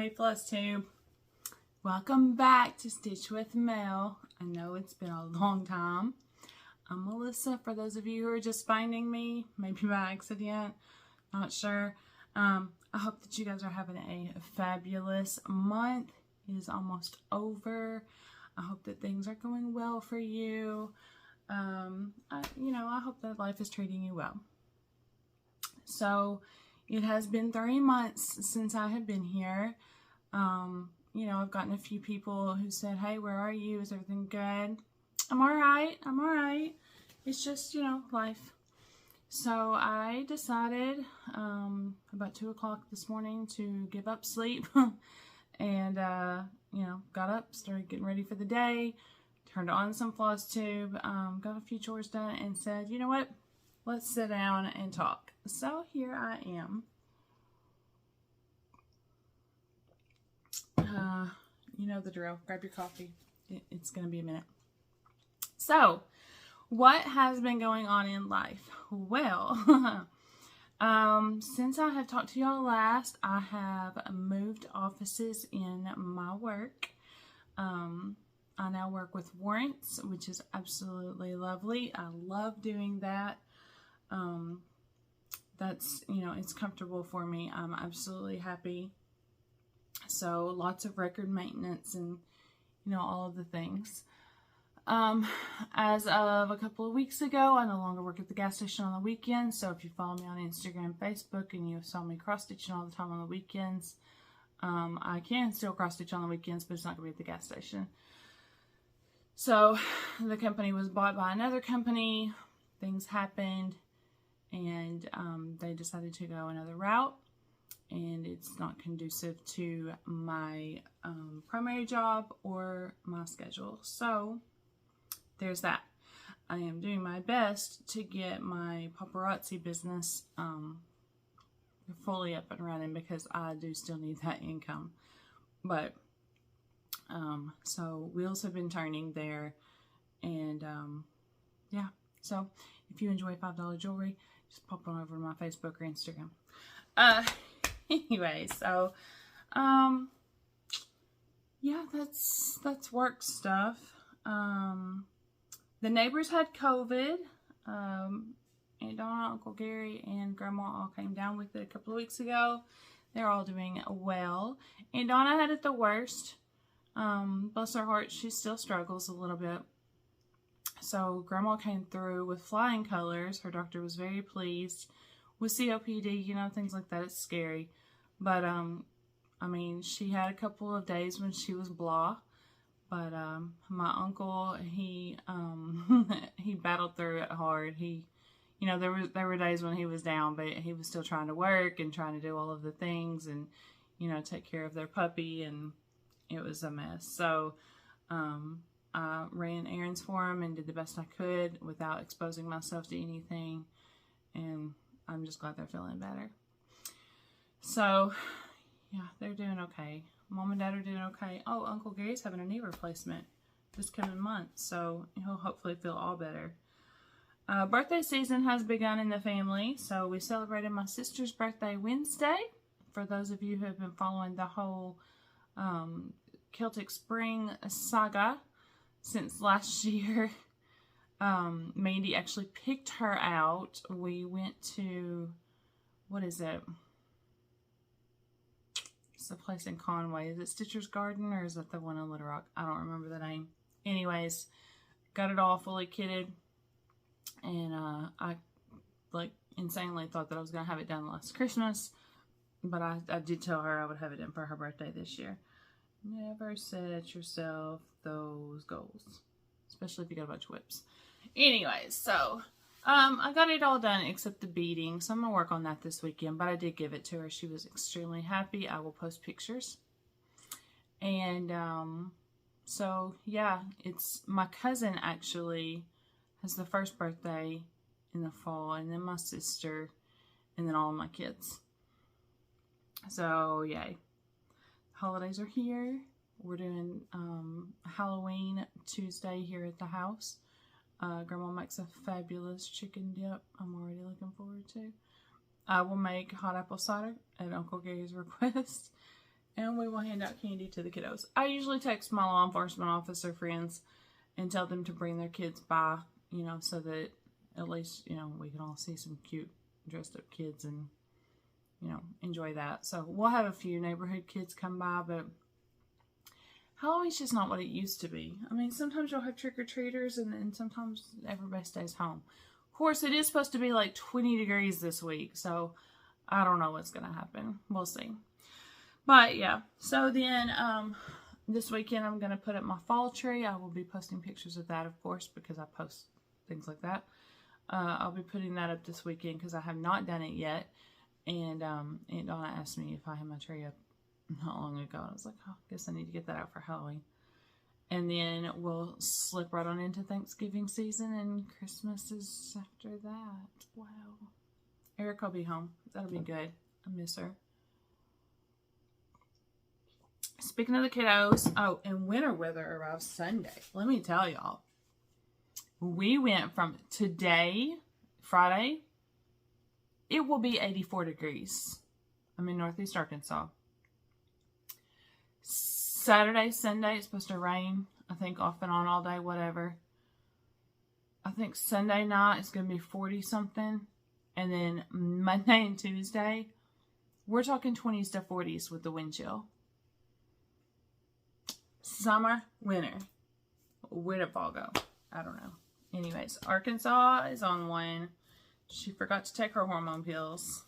Hey Flosstube, welcome back to Stitch with Mel. I know it's been a long time. I'm Melissa, for those of you who are just finding me, maybe by accident, not sure. I hope that you guys are having a fabulous month. It is almost over. I hope that things are going well for you. I hope that life is treating you well. So, it has been 3 months since I have been here. I've gotten a few people who said, hey, where are you? Is everything good? I'm alright. I'm alright. It's just, life. So I decided about 2 o'clock this morning to give up sleep and, got up, started getting ready for the day, turned on some Flosstube, got a few chores done and said, you know what? Let's sit down and talk. So here I am. You know the drill. Grab your coffee. It's going to be a minute. So, what has been going on in life? Well, since I have talked to y'all last, I have moved offices in my work. I now work with warrants, which is absolutely lovely. I love doing that. That's, it's comfortable for me. I'm absolutely happy. So lots of record maintenance and, all of the things. As of a couple of weeks ago, I no longer work at the gas station on the weekends. So if you follow me on Instagram, Facebook, and you saw me cross-stitching all the time on the weekends, I can still cross-stitch on the weekends, but it's not going to be at the gas station. So the company was bought by another company. Things happened, and they decided to go another route. And it's not conducive to my primary job or my schedule. So there's that. I am doing my best to get my paparazzi business fully up and running because I do still need that income. But so wheels have been turning there, and yeah. So if you enjoy $5 jewelry, just pop on over to my Facebook or Instagram. Anyway, so, yeah, that's work stuff. The neighbors had COVID. Aunt Donna, Uncle Gary, and Grandma all came down with it a couple of weeks ago. They're all doing well. Aunt Donna had it the worst. Bless her heart, she still struggles a little bit. So, Grandma came through with flying colors. Her doctor was very pleased. With COPD, things like that, it's scary. But, she had a couple of days when she was blah. But, my uncle, he battled through it hard. There were days when he was down, but he was still trying to work and trying to do all of the things and, take care of their puppy, and it was a mess. So, I ran errands for him and did the best I could without exposing myself to anything. And I'm just glad they're feeling better. So, yeah, they're doing okay. Mom and Dad are doing okay. Oh, Uncle Gary's having a knee replacement this coming month, so he'll hopefully feel all better. Birthday season has begun in the family, so we celebrated my sister's birthday Wednesday. For those of you who have been following the whole Celtic Spring saga since last year, Mandy actually picked her out. We went to, what is it? It's a place in Conway. Is it Stitcher's Garden, or is it the one in Little Rock? I don't remember the name. Anyways, got it all fully kitted. And I insanely thought that I was going to have it done last Christmas. But I did tell her I would have it done for her birthday this year. Never set yourself those goals, especially if you got a bunch of whips. Anyways, so I got it all done except the beading, so I'm gonna work on that this weekend. But I did give it to her. She was extremely happy. I will post pictures. And so yeah, it's my cousin actually has the first birthday in the fall, and then my sister, and then all of my kids. So yay. Holidays are here. We're doing Halloween Tuesday here at the house. Grandma makes a fabulous chicken dip I'm already looking forward to. I will make hot apple cider at Uncle Gary's request. and we will hand out candy to the kiddos. I usually text my law enforcement officer friends and tell them to bring their kids by, you know, so that at least, you know, we can all see some cute dressed up kids and, you know, enjoy that. So we'll have a few neighborhood kids come by, but Halloween's just not what it used to be. I mean, sometimes you'll have trick-or-treaters and sometimes everybody stays home. Of course, it is supposed to be like 20 degrees this week, so I don't know what's going to happen. We'll see. But yeah, so then this weekend I'm going to put up my fall tree. I will be posting pictures of that, of course, because I post things like that. I'll be putting that up this weekend because I have not done it yet. And Aunt Donna asked me if I had my tree up not long ago. I was like, oh, I guess I need to get that out for Halloween. And then we'll slip right on into Thanksgiving season, and Christmas is after that. Wow. Erica will be home. That'll be good. I miss her. Speaking of the kiddos, oh, and winter weather arrives Sunday. Let me tell y'all. We went from today, Friday, it will be 84 degrees. I'm in Northeast Arkansas. Saturday, Sunday, it's supposed to rain. I think off and on all day, whatever. I think Sunday night it's going to be 40 something. And then Monday and Tuesday, we're talking 20s to 40s with the wind chill. Summer, winter. Where did fall go? I don't know. Anyways, Arkansas is on one. She forgot to take her hormone pills.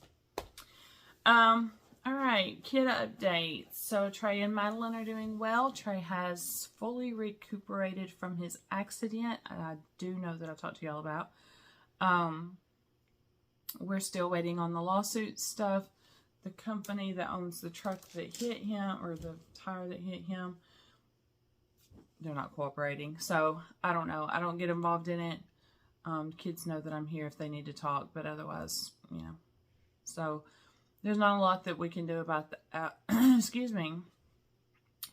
Alright, kid updates. So Trey and Madeline are doing well. Trey has fully recuperated from his accident. I do know that I talked to y'all about. We're still waiting on the lawsuit stuff. The company that owns the truck that hit him, or the tire that hit him, they're not cooperating. So, I don't know. I don't get involved in it. Kids know that I'm here if they need to talk, but otherwise, you know. So, there's not a lot that we can do about the, excuse me,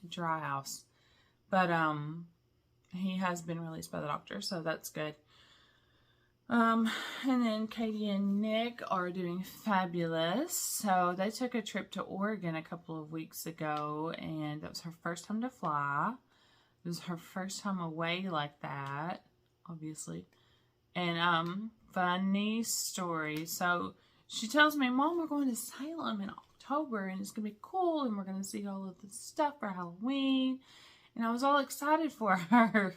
dry house. But, he has been released by the doctor, so that's good. And then Katie and Nick are doing fabulous. So they took a trip to Oregon a couple of weeks ago, and that was her first time to fly. It was her first time away like that, obviously. And funny story. So she tells me, Mom, we're going to Salem in October, and it's going to be cool, and we're going to see all of the stuff for Halloween. And I was all excited for her.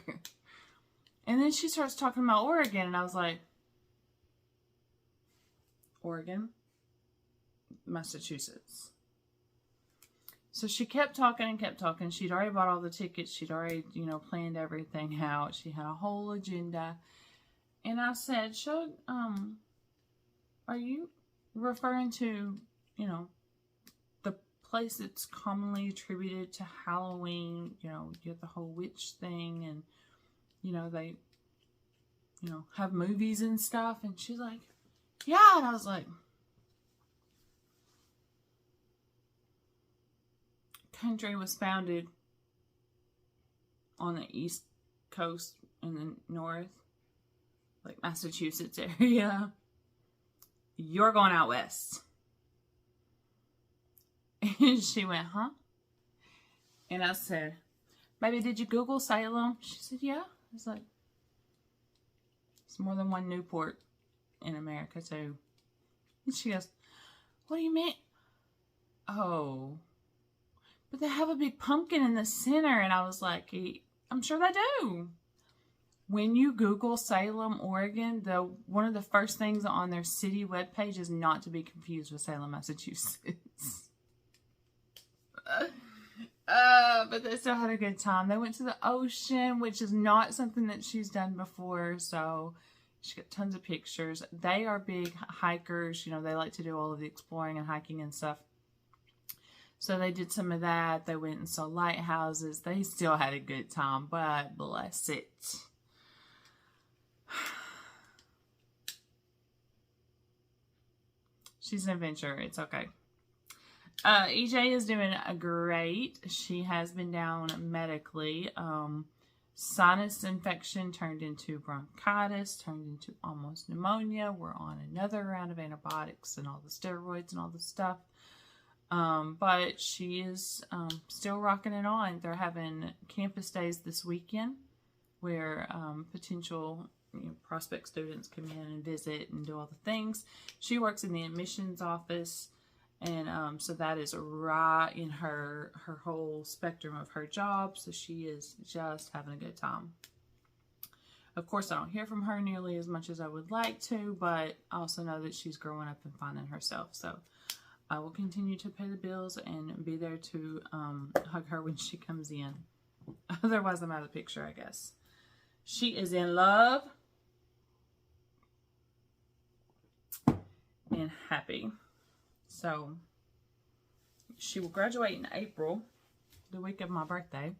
And then she starts talking about Oregon, and I was like, Oregon, Massachusetts. So she kept talking and kept talking. She'd already bought all the tickets. She'd already, you know, planned everything out. She had a whole agenda. And I said, are you referring to, you know, the place that's commonly attributed to Halloween? You know, you get the whole witch thing, and you know, they, you know, have movies and stuff. And she's like, yeah. And I was like, country was founded on the East Coast in the North, like Massachusetts area. You're going out west. And she went, huh? And I said, baby, did you Google Salem? She said, yeah. I was like, it's more than one Newport in America, too. And she goes, what do you mean? Oh, but they have a big pumpkin in the center. And I was like, I'm sure they do. When you Google Salem, Oregon, one of the first things on their city webpage is not to be confused with Salem, Massachusetts. But they still had a good time. They went to the ocean, which is not something that she's done before, so she got tons of pictures. They are big hikers. You know, they like to do all of the exploring and hiking and stuff. So they did some of that. They went and saw lighthouses. They still had a good time, but bless it. She's an adventurer. It's okay. EJ is doing great. She has been down medically. Sinus infection turned into bronchitis, turned into almost pneumonia. We're on another round of antibiotics and all the steroids and all the stuff. But she is still rocking it on. They're having campus days this weekend where potential prospect students come in and visit and do all the things. She works in the admissions office, and so that is right in her whole spectrum of her job. So she is just having a good time. Of course, I don't hear from her nearly as much as I would like to, but I also know that she's growing up and finding herself. So I will continue to pay the bills and be there to hug her when she comes in. Otherwise, I'm out of the picture, I guess. She is in love and happy. So she will graduate in April, the week of my birthday.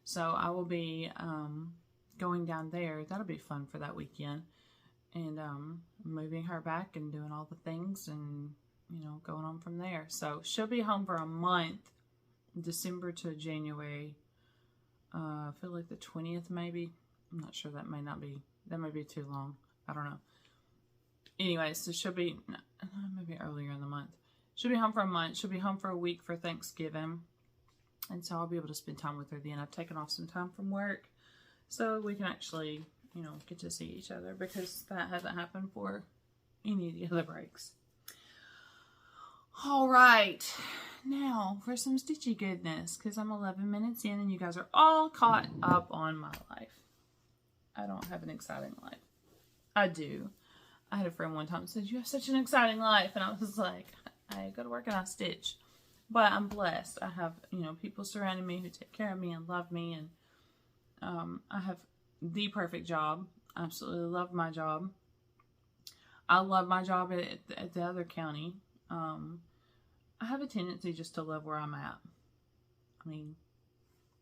So I will be going down there. That'll be fun for that weekend. And moving her back and doing all the things and, going on from there. So she'll be home for a month, December to January. I feel like the 20th maybe. I'm not sure. That may be too long. I don't know. Anyway, so she'll be, maybe earlier in the month. She'll be home for a month. She'll be home for a week for Thanksgiving. And so I'll be able to spend time with her then. I've taken off some time from work so we can actually, get to see each other, because that hasn't happened for any of the other breaks. All right. Now for some stitchy goodness, because I'm 11 minutes in and you guys are all caught up on my life. I don't have an exciting life. I do. I had a friend one time who said, "You have such an exciting life." And I was like, I go to work and I stitch. But I'm blessed. I have, people surrounding me who take care of me and love me. And I have the perfect job. I absolutely love my job. I love my job at the other county. I have a tendency just to love where I'm at. I mean,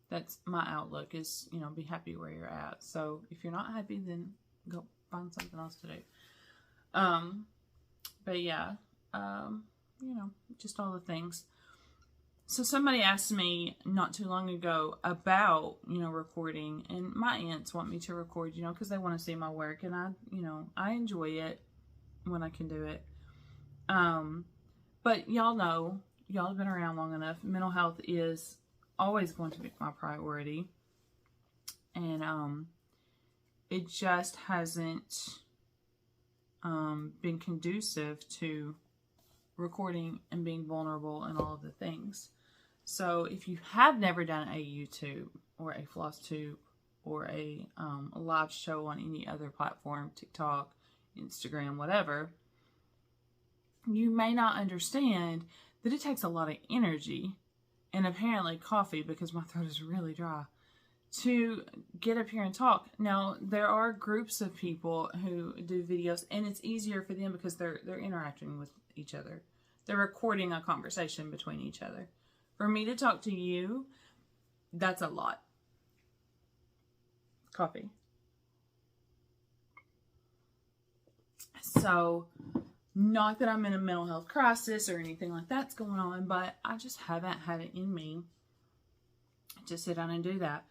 that's my outlook is, be happy where you're at. So if you're not happy, then go find something else to do. But yeah, just all the things. So somebody asked me not too long ago about, recording, and my aunts want me to record, because they want to see my work, and I enjoy it when I can do it. But y'all know, y'all have been around long enough. Mental health is always going to be my priority. And it just hasn't been conducive to recording and being vulnerable and all of the things. So if you have never done a YouTube or a Flosstube or a live show on any other platform, TikTok, Instagram, whatever, you may not understand that it takes a lot of energy and apparently coffee, because my throat is really dry, to get up here and talk. Now, there are groups of people who do videos, and it's easier for them because they're interacting with each other. They're recording a conversation between each other. For me to talk to you, that's a lot. Coffee. So, not that I'm in a mental health crisis or anything like that's going on, but I just haven't had it in me to sit down and do that.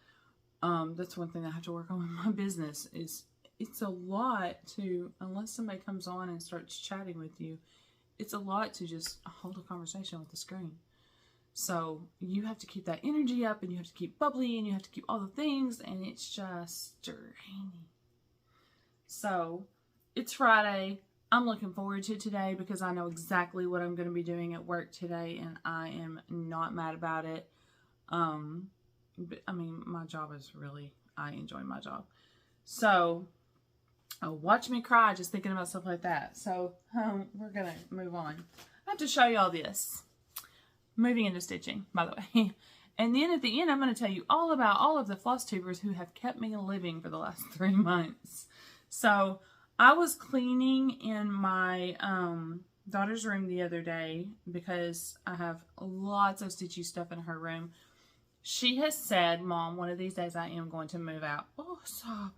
That's one thing I have to work on with my business. Is it's a lot to, unless somebody comes on and starts chatting with you, it's a lot to just hold a conversation with the screen. So you have to keep that energy up, and you have to keep bubbly, and you have to keep all the things, and it's just draining. So it's Friday. I'm looking forward to today because I know exactly what I'm going to be doing at work today, and I am not mad about it. But, I mean, my job is really, I enjoy my job. So, watch me cry just thinking about stuff like that. So, we're going to move on. I have to show you all this. Moving into stitching, by the way. And then at the end, I'm going to tell you all about all of the Flosstubers who have kept me living for the last 3 months. So, I was cleaning in my daughter's room the other day because I have lots of stitchy stuff in her room. She has said, "Mom, one of these days I am going to move out." Oh, stop.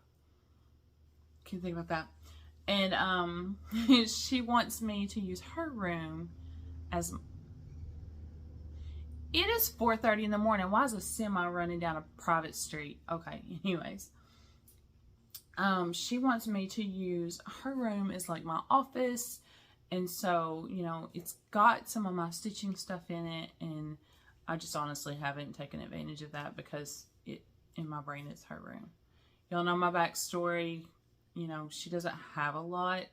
Can't think about that. And she wants me to use her room as... It is 4:30 in the morning. Why is a semi running down a private street? Okay, anyways. She wants me to use her room as like my office And so, you know, it's got some of my stitching stuff in it, and I just honestly haven't taken advantage of that because in my brain, it's her room. Y'all know my backstory. You know, she doesn't have a lot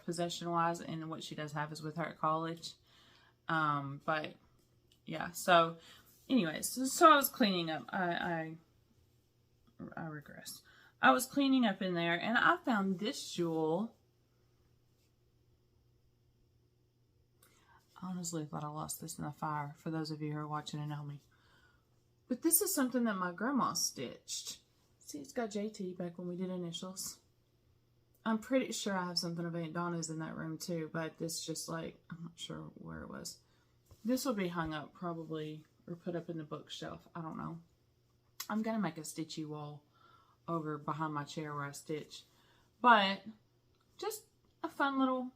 possession-wise, and what she does have is with her at college. But yeah, so anyways, so I was cleaning up. I regress. I was cleaning up in there, and I found this jewel. I honestly thought I lost this in the fire, for those of you who are watching and know me. But this is something that my grandma stitched. See, it's got JT back when we did initials. I'm pretty sure I have something of Aunt Donna's in that room too, but this just like, I'm not sure where it was. This will be hung up probably, or put up in the bookshelf. I don't know. I'm going to make a stitchy wall over behind my chair where I stitch. But just a fun little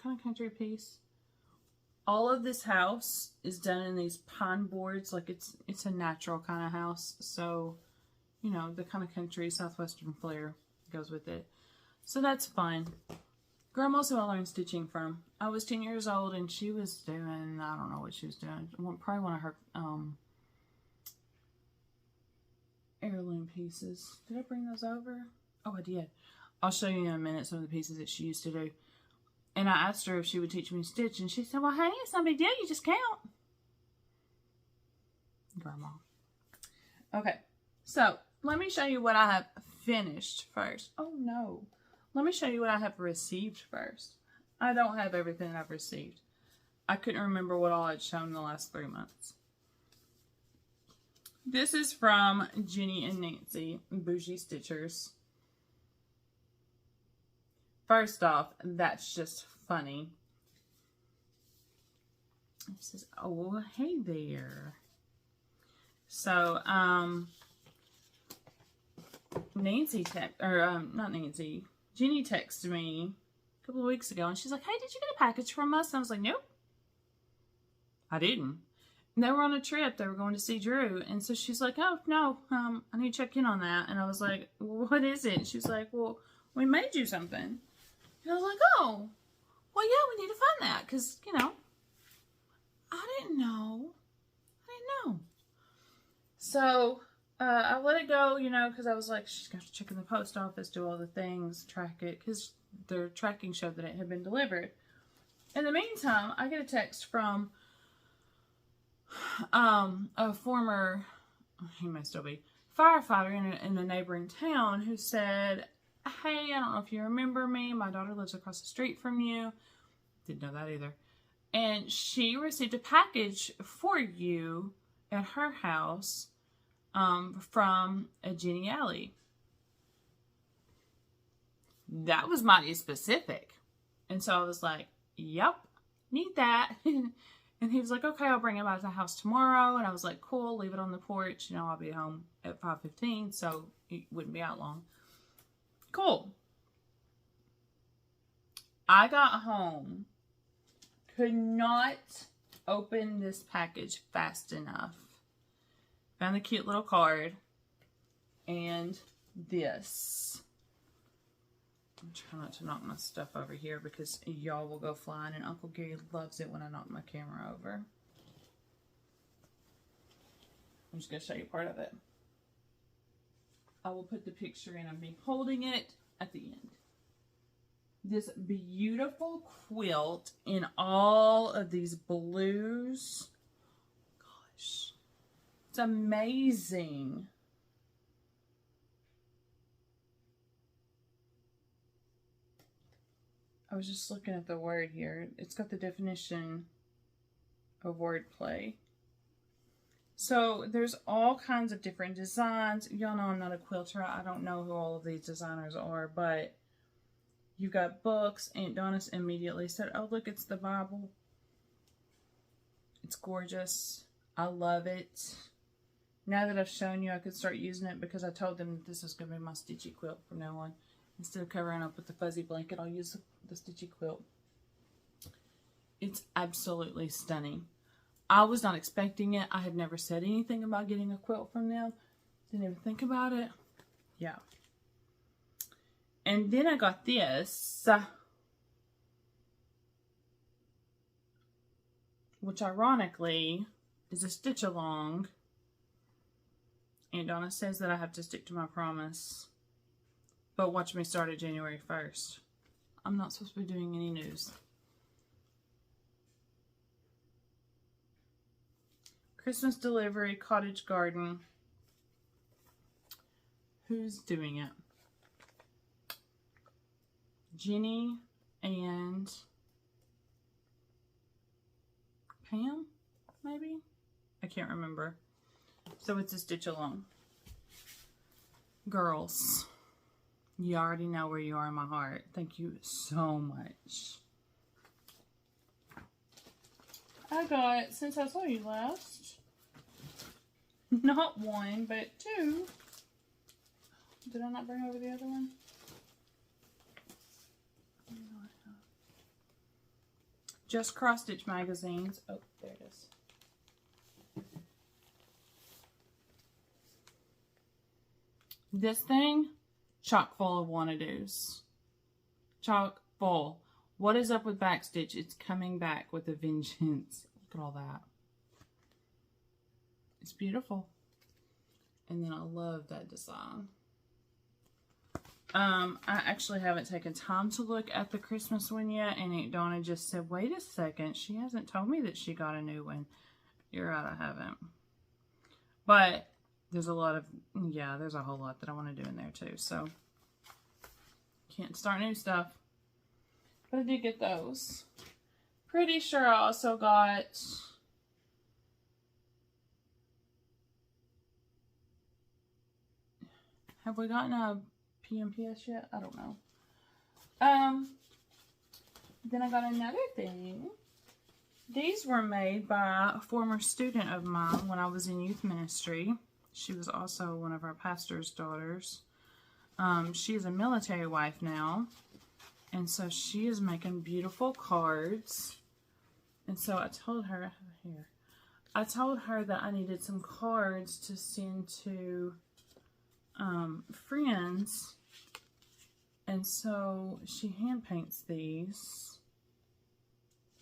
kind of country piece. All of this house is done in these pine boards. Like it's a natural kind of house. So, you know, the kind of country southwestern flair goes with it. So that's fun. Grandma's who I learned stitching from. I was 10 years old and she was doing, I don't know what she was doing. Probably one of her heirloom pieces. Did I bring those over? Oh, I did. I'll show you in a minute some of the pieces that she used to do. And I asked her if she would teach me to stitch, and she said, well, honey, it's no big deal. You just count. Grandma. Okay, so let me show you what I have finished first. Oh, no. Let me show you what I have received first. I don't have everything I've received. I couldn't remember what all I'd shown in the last 3 months. This is from Jenny and Nancy, Bougie Stitchers. First off, that's just funny. It says, oh, hey there. So, Nancy not Nancy, Jenny texted me a couple of weeks ago, and she's like, hey, did you get a package from us? And I was like, nope, I didn't. And they were on a trip. They were going to see Drew. And so she's like, oh, no, I need to check in on that. And I was like, well, what is it? And she was like, well, we made you something. And I was like, oh, well, yeah, we need to find that. Because, you know, I didn't know. So, I let it go, you know, because I was like, she's got to check in the post office, do all the things, track it. Because their tracking showed that it had been delivered. In the meantime, I get a text from a former, he may still be, firefighter in a neighboring town who said, hey, I don't know if you remember me. My daughter lives across the street from you. Didn't know that either. And she received a package for you at her house from a Jenny Alley. That was mighty specific. And so I was like, yep, need that. And he was like, okay, I'll bring it back to the house tomorrow. And I was like, cool, leave it on the porch. You know, I'll be home at 5:15, so it wouldn't be out long. Cool. I got home, could not open this package fast enough. Found the cute little card and this. I'm trying not to knock my stuff over here because y'all will go flying, and Uncle Gary loves it when I knock my camera over. I'm just going to show you part of it. I will put the picture in of me holding it at the end. This beautiful quilt in all of these blues. Gosh, it's amazing. I was just looking at the word here. It's got the definition of wordplay. So there's all kinds of different designs. Y'all know I'm not a quilter. I don't know who all of these designers are, but you've got books. Aunt Donna immediately said, oh, look, it's the Bible. It's gorgeous. I love it. Now that I've shown you, I could start using it because I told them that this is going to be my stitchy quilt from now on. Instead of covering up with the fuzzy blanket, I'll use the stitchy quilt. It's absolutely stunning. I was not expecting it. I had never said anything about getting a quilt from them. Didn't even think about it. Yeah. And then I got this. which ironically is a stitch along. And Donna says that I have to stick to my promise. But watch me start it January 1st. I'm not supposed to be doing any news. Christmas delivery, cottage garden. Who's doing it? Jenny and Pam, maybe? I can't remember. So it's a stitch along. Girls, you already know where you are in my heart. Thank you so much. I got, since I saw you last, not one, but two. Did I not bring over the other one? Just Cross Stitch magazines. Oh, there it is. This thing, chock full of wanna-dos. Chock full. What is up with Backstitch? It's coming back with a vengeance. Look at all that. It's beautiful. And then I love that design. I actually haven't taken time to look at the Christmas one yet, and Aunt Donna just said, wait a second, she hasn't told me that she got a new one. You're right, I haven't. But there's a lot of, yeah, there's a whole lot that I want to do in there too, so can't start new stuff. But I did get those. Pretty sure I also got have we gotten a PMPS yet? I don't know. Then I got another thing. These were made by a former student of mine when I was in youth ministry. She was also one of our pastor's daughters. She's a military wife now. And so she is making beautiful cards. And so I told her, here, I told her that I needed some cards to send to friends. And so she hand paints these.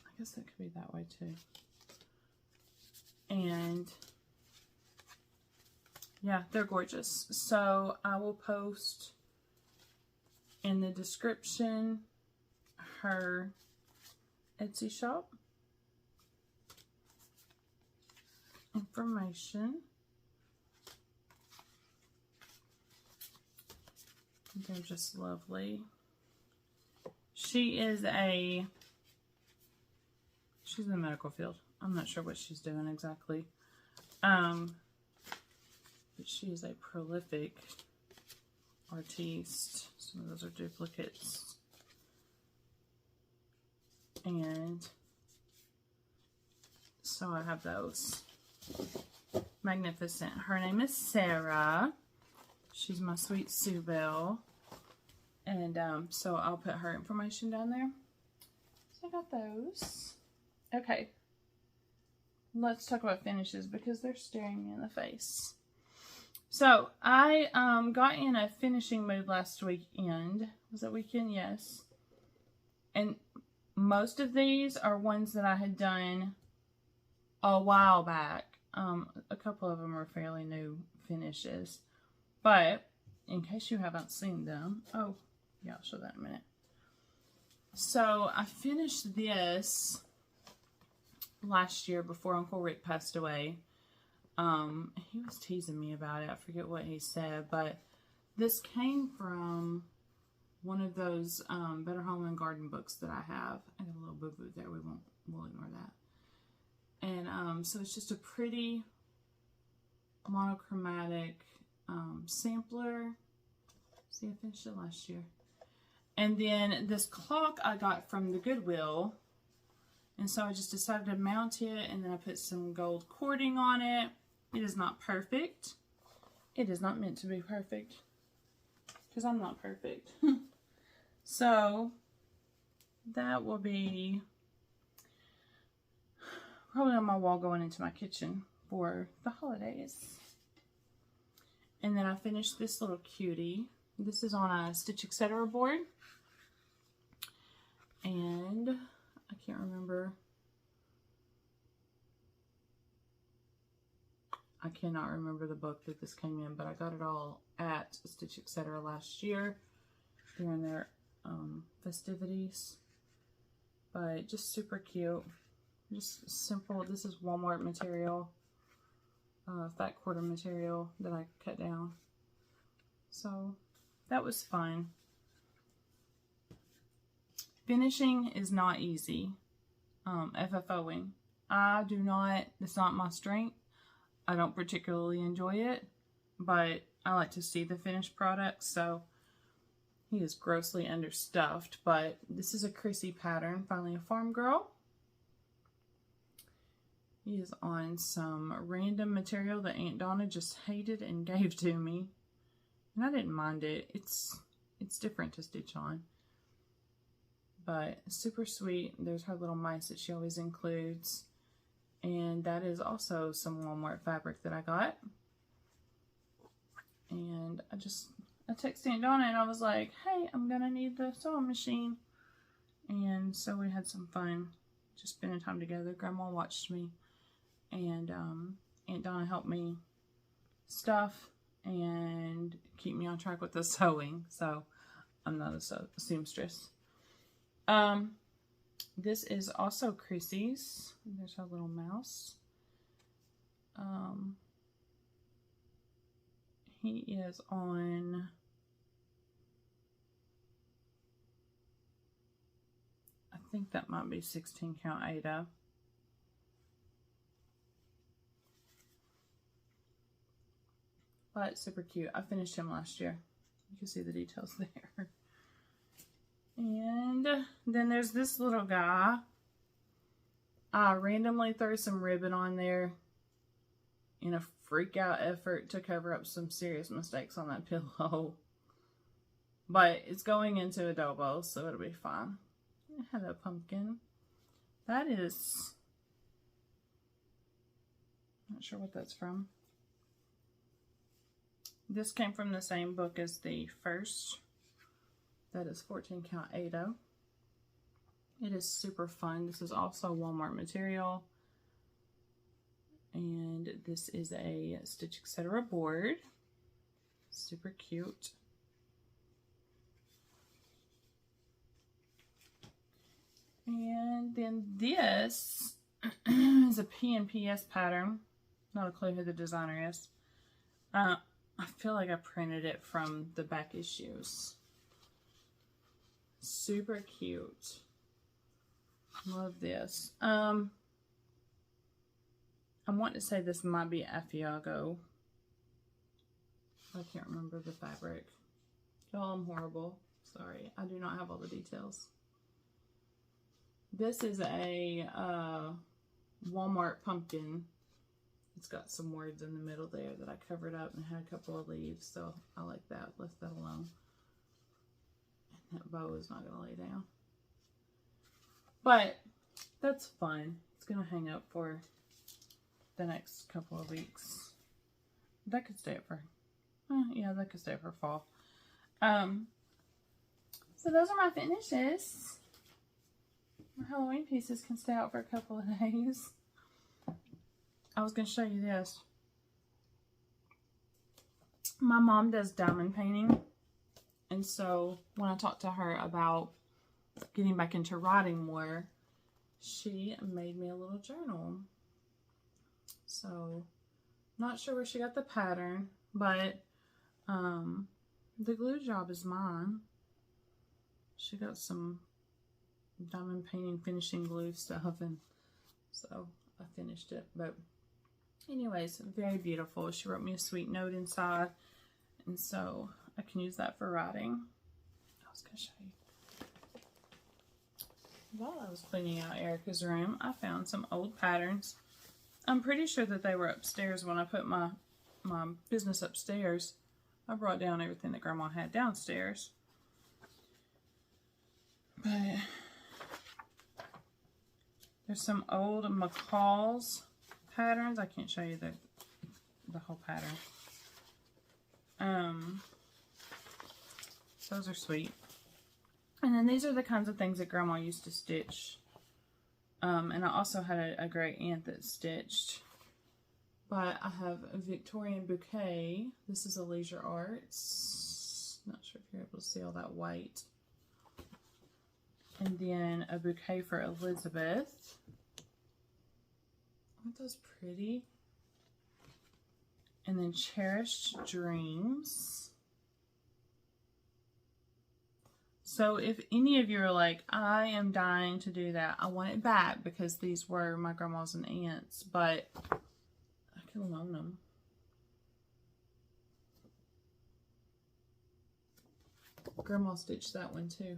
I guess that could be that way too. And yeah, they're gorgeous. So I will post in the description her Etsy shop information. They're just lovely. She's in the medical field. I'm not sure what she's doing exactly. But she is a prolific artiste. Some of those are duplicates. And so I have those. Magnificent. Her name is Sarah. She's my sweet Sue Belle. And so I'll put her information down there. So I got those. Okay. Let's talk about finishes because they're staring me in the face. So I got in a finishing mood last weekend. Was that weekend? Yes. And most of these are ones that I had done a while back. A couple of them are fairly new finishes. But in case you haven't seen them, oh yeah, I'll show that in a minute. So I finished this last year before Uncle Rick passed away. He was teasing me about it. I forget what he said, but this came from one of those Better Home and Garden books that I have. I got a little boo-boo there. We'll ignore that. And so it's just a pretty monochromatic sampler. See, I finished it last year. And then this clock I got from the Goodwill. And so I just decided to mount it, and then I put some gold cording on it. It is not perfect. It is not meant to be perfect. Because I'm not perfect. So that will be probably on my wall going into my kitchen for the holidays. And then I finished this little cutie. This is on a Stitch Etc. board. And I can't remember I cannot remember the book that this came in, but I got it all at Stitch Etc. last year during their festivities. But just super cute. Just simple. This is Walmart material. Fat quarter material that I cut down. So that was fun. Finishing is not easy. FFOing. I do not, it's not my strength. I don't particularly enjoy it, but I like to see the finished product. So he is grossly understuffed, but this is a Chrissy pattern, Finally a Farm Girl. He is on some random material that Aunt Donna just hated and gave to me. And I didn't mind it. It's different to stitch on. But super sweet. There's her little mice that she always includes. And that is also some Walmart fabric that I got. And I texted Aunt Donna and I was like, hey, I'm going to need the sewing machine. And so we had some fun just spending time together. Grandma watched me. And Aunt Donna helped me stuff and keep me on track with the sewing. So I'm not a seamstress. This is also Chrissy's. There's our little mouse. He is on I think that might be 16 count Ada. But super cute. I finished him last year. You can see the details there. And then there's this little guy. I randomly threw some ribbon on there in a freak out effort to cover up some serious mistakes on that pillow. But it's going into adobo, so it'll be fine. Hello, pumpkin. That is... not sure what that's from. This came from the same book as the first. That is 14 count Ada. It is super fun. This is also Walmart material. And this is a Stitch Etc. board. Super cute. And then this is a P&PS pattern. Not a clue who the designer is. I feel like I printed it from the back issues. Super cute. Love this. I want to say this might be Afiago. I can't remember the fabric. Y'all, I'm horrible. Sorry. I do not have all the details. This is a Walmart pumpkin. It's got some words in the middle there that I covered up and had a couple of leaves, so I like that. Left that alone. And that bow is not going to lay down. But that's fun. It's going to hang up for the next couple of weeks. That could stay up for, yeah, that could stay up for fall. So those are my finishes. My Halloween pieces can stay out for a couple of days. I was going to show you this. My mom does diamond painting. And so when I talked to her about getting back into writing more, she made me a little journal. So, not sure where she got the pattern, but the glue job is mine. She got some diamond painting finishing glue stuff, and so I finished it. But anyways, very beautiful. She wrote me a sweet note inside, and so I can use that for writing. I was going to show you. While I was cleaning out Erica's room, I found some old patterns. I'm pretty sure that they were upstairs when I put my business upstairs. I brought down everything that Grandma had downstairs. But there's some old McCall's patterns. I can't show you the whole pattern. Those are sweet. And then these are the kinds of things that Grandma used to stitch. And I also had a great aunt that stitched But I have a Victorian bouquet. This is a Leisure Arts. Not sure if you're able to see all that white. And then a bouquet for Elizabeth. Aren't those pretty? And then Cherished Dreams. So if any of you are like, I am dying to do that, I want it back because these were my grandma's and aunt's, but I can loan them. Grandma stitched that one too.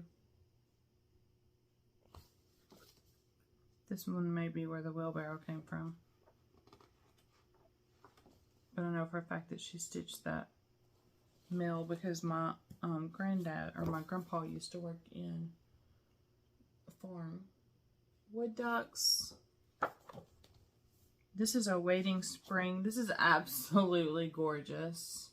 This one may be where the wheelbarrow came from. But I know for a fact that she stitched that mill because my granddad or my grandpa used to work in a farm. Wood ducks. This is a waiting spring. This is absolutely gorgeous.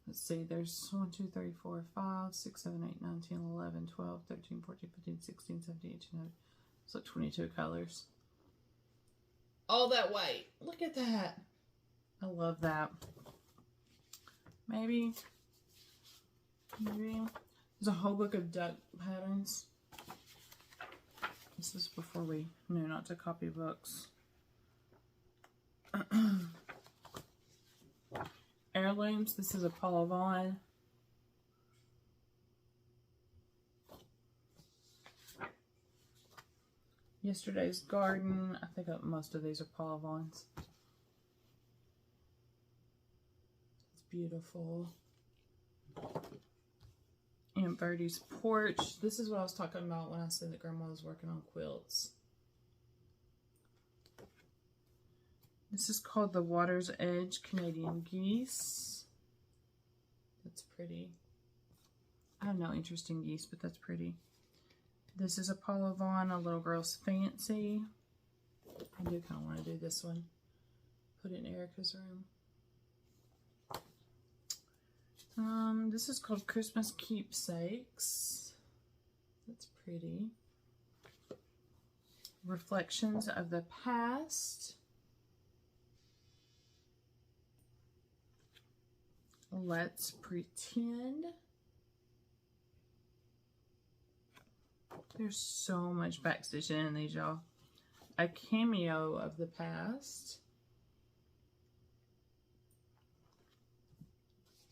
Let's see, there's 1, 2, 3, 4, 5, 6, 7, 8, 9, 10, 11, 12, 13, 14, 15, 16, 17, 18, 19. It's like 22 colors. All that white. Look at that. I love that. Maybe there's a whole book of duck patterns. This is before we knew not to copy books. Heirlooms. This is a Paula Vaughn. Yesterday's Garden. I think most of these are Paula Vaughn's. It's beautiful. Aunt Birdie's Porch. This is what I was talking about when I said that Grandma was working on quilts. This is called the Water's Edge Canadian Geese. That's pretty. I have no interest in geese, but that's pretty. This is a Paula Vaughn, A Little Girl's Fancy. I do kind of want to do this one. Put it in Erica's room. This is called Christmas Keepsakes. That's pretty. Reflections of the Past. Let's Pretend. There's so much backstitching in these, y'all. A Cameo of the Past.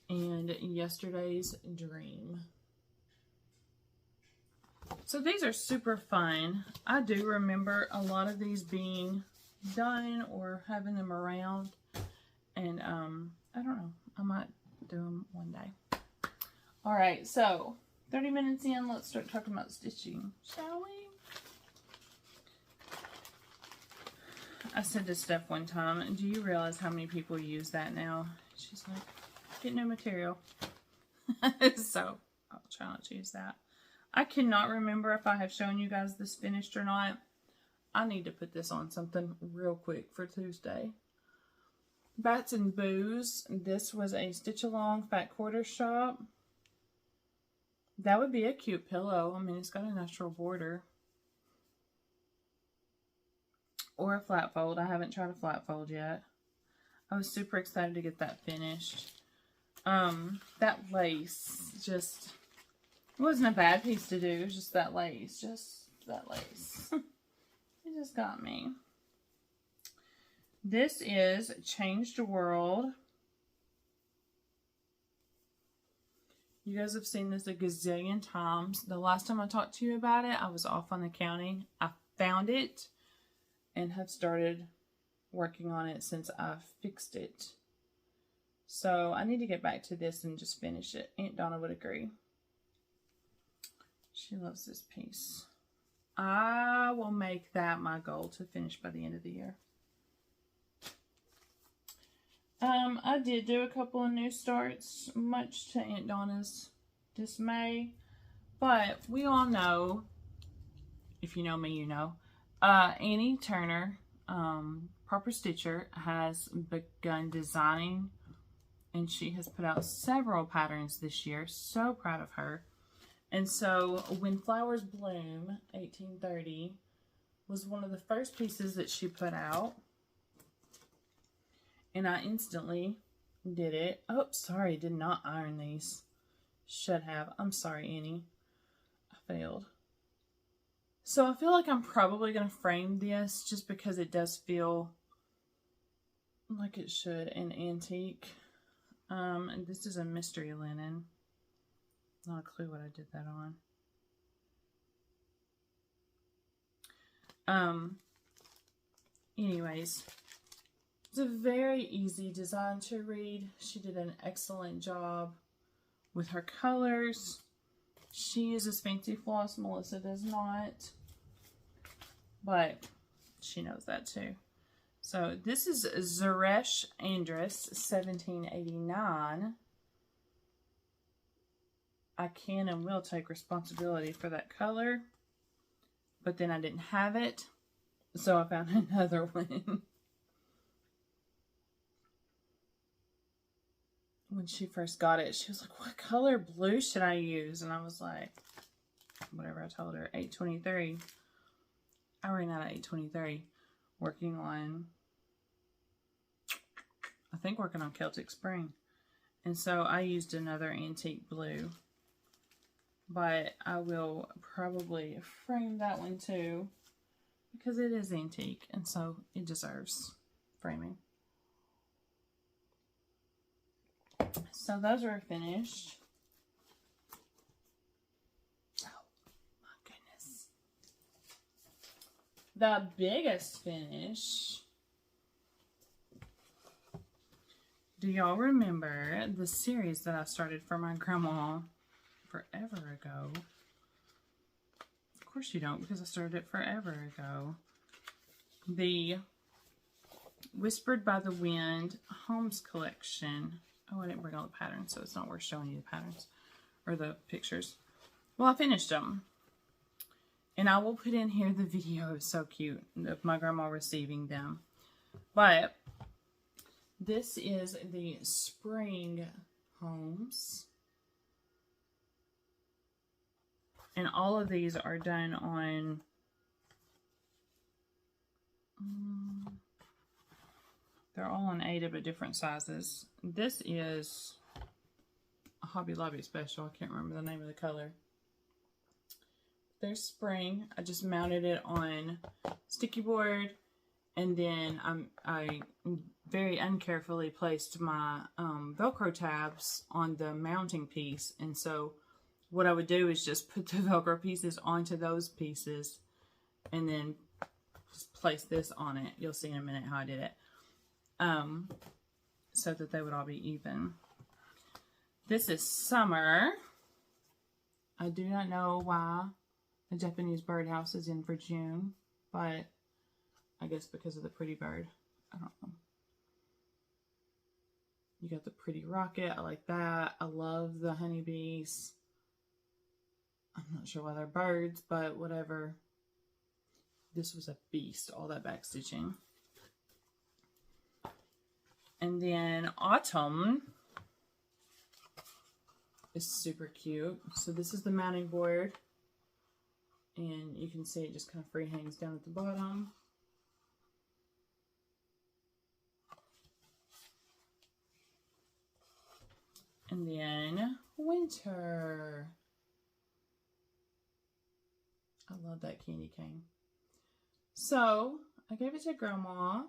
And Yesterday's Dream. So these are super fun. I do remember a lot of these being done or having them around. And I don't know. I might do them one day. Alright, so 30 minutes in, let's start talking about stitching, shall we? I said to Steph one time, do you realize how many people use that now? She's like, get new material. So I'll try not to use that. I cannot remember if I have shown you guys this finished or not. I need to put this on something real quick for Tuesday. Bats and Booze. This was a Stitch Along Fat Quarter Shop. That would be a cute pillow. I mean, it's got a natural border. Or a flat fold. I haven't tried a flat fold yet. I was super excited to get that finished. That lace just wasn't a bad piece to do. It was just that lace. Just that lace. It just got me. This is Changed World. You guys have seen this a gazillion times. The last time I talked to you about it, I was off on the county. I found it and have started working on it since I fixed it. So I need to get back to this and just finish it. Aunt Donna would agree. She loves this piece. I will make that my goal to finish by the end of the year. I did do a couple of new starts, much to Aunt Donna's dismay. But we all know, if you know me, you know, Annie Turner, Proper Stitcher, has begun designing, and she has put out several patterns this year. So proud of her. And so When Flowers Bloom 1830 was one of the first pieces that she put out. And I instantly did it. Oh, sorry, did not iron these. Should have. I'm sorry, Annie. I failed. So I feel like I'm probably going to frame this just because it does feel like it should an antique. And this is a mystery linen. Not a clue what I did that on. Anyways, it's a very easy design to read. She did an excellent job with her colors. She uses fancy floss. Melissa does not. But she knows that too. So this is Zeresh Andrus, 1789. I can and will take responsibility for that color. But then I didn't have it. So I found another one. When she first got it, she was like, what color blue should I use? And I was like, whatever I told her, 823. I ran out of 823 working on Celtic Spring. And so I used another antique blue. But I will probably frame that one too because it is antique and so it deserves framing. So those are finished. Oh my goodness. The biggest finish. Do y'all remember the series that I started for my grandma forever ago? Of course you don't, because I started it forever ago. The Whispered by the Wind Homes Collection. Oh, I didn't bring all the patterns, so it's not worth showing you the patterns or the pictures. Well, I finished them. And I will put in here the video. It's so cute of my grandma receiving them. But this is the spring homes. And all of these are done on they're all on Ada but different sizes. This is a Hobby Lobby special. I can't remember the name of the color. There's spring. I just mounted it on sticky board, and then I very uncarefully placed my Velcro tabs on the mounting piece. And so what I would do is just put the Velcro pieces onto those pieces and then just place this on it. You'll see in a minute how I did it. So that they would all be even. This is summer. I do not know why the Japanese birdhouse is in for June, but I guess because of the pretty bird. I don't know. You got the pretty rocket. I like that. I love the honeybees. I'm not sure why they're birds, but whatever. This was a beast, all that back stitching. And then autumn is super cute. So this is the mounting board. And you can see it just kind of free hangs down at the bottom. And then winter. I love that candy cane. So I gave it to Grandma,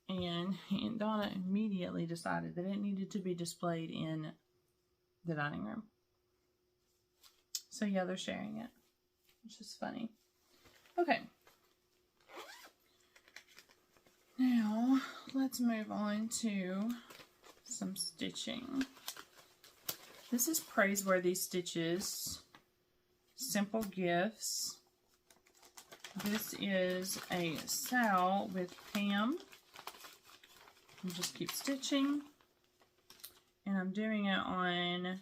and Aunt Donna immediately decided that it needed to be displayed in the dining room. So yeah, they're sharing it, which is funny. Okay. Now let's move on to some stitching. This is Praiseworthy Stitches, Simple Gifts. This is a Sal with Pam. And just keep stitching. And I'm doing it on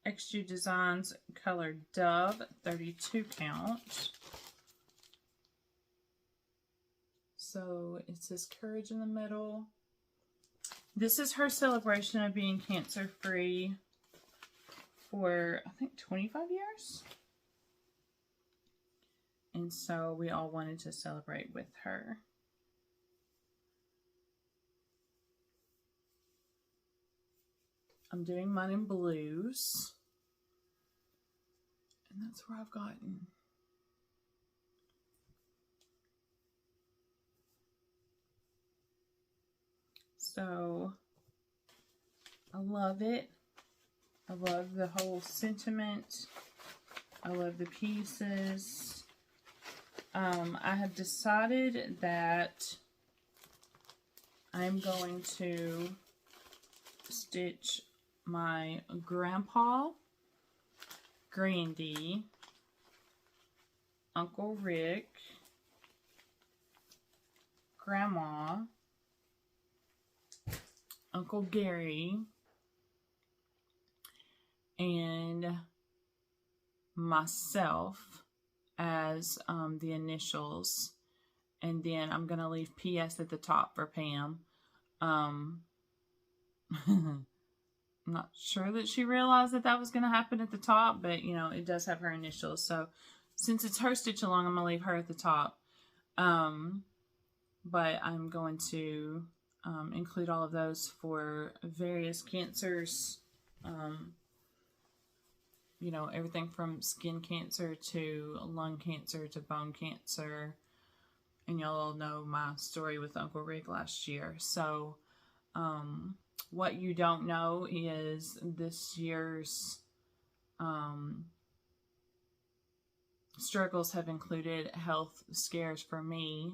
XG Designs color Dove 32 count. So it says Courage in the middle. This is her celebration of being cancer-free for, I think, 25 years. And so we all wanted to celebrate with her. I'm doing mine in blues. And that's where I've gotten. So, I love it. I love the whole sentiment. I love the pieces. I have decided that I'm going to stitch my grandpa, Grandy, Uncle Rick, Grandma, Uncle Gary, and myself as the initials, and then I'm going to leave PS at the top for Pam. I'm not sure that she realized that that was going to happen at the top, but you know, it does have her initials, so since it's her stitch along, I'm going to leave her at the top. But I'm going to include all of those for various cancers. You know, everything from skin cancer to lung cancer to bone cancer. And y'all all know my story with Uncle Rick last year. So, what you don't know is this year's struggles have included health scares for me.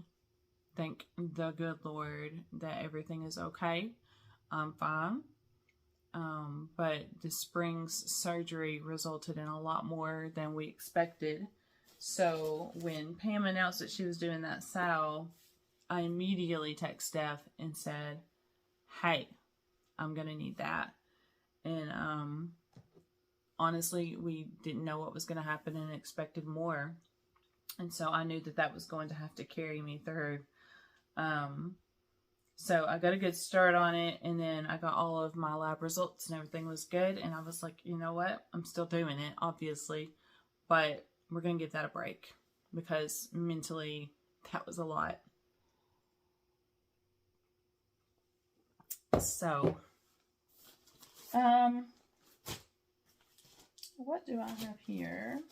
Thank the good Lord that everything is okay. I'm fine. But the spring's surgery resulted in a lot more than we expected. So when Pam announced that she was doing that sow, I immediately texted Steph and said, hey, I'm going to need that. And honestly, we didn't know what was going to happen and expected more. And so I knew that that was going to have to carry me through. So I got a good start on it, and then I got all of my lab results and everything was good, and I was like, you know what, I'm still doing it, obviously, but we're going to give that a break, because mentally, that was a lot. So, what do I have here?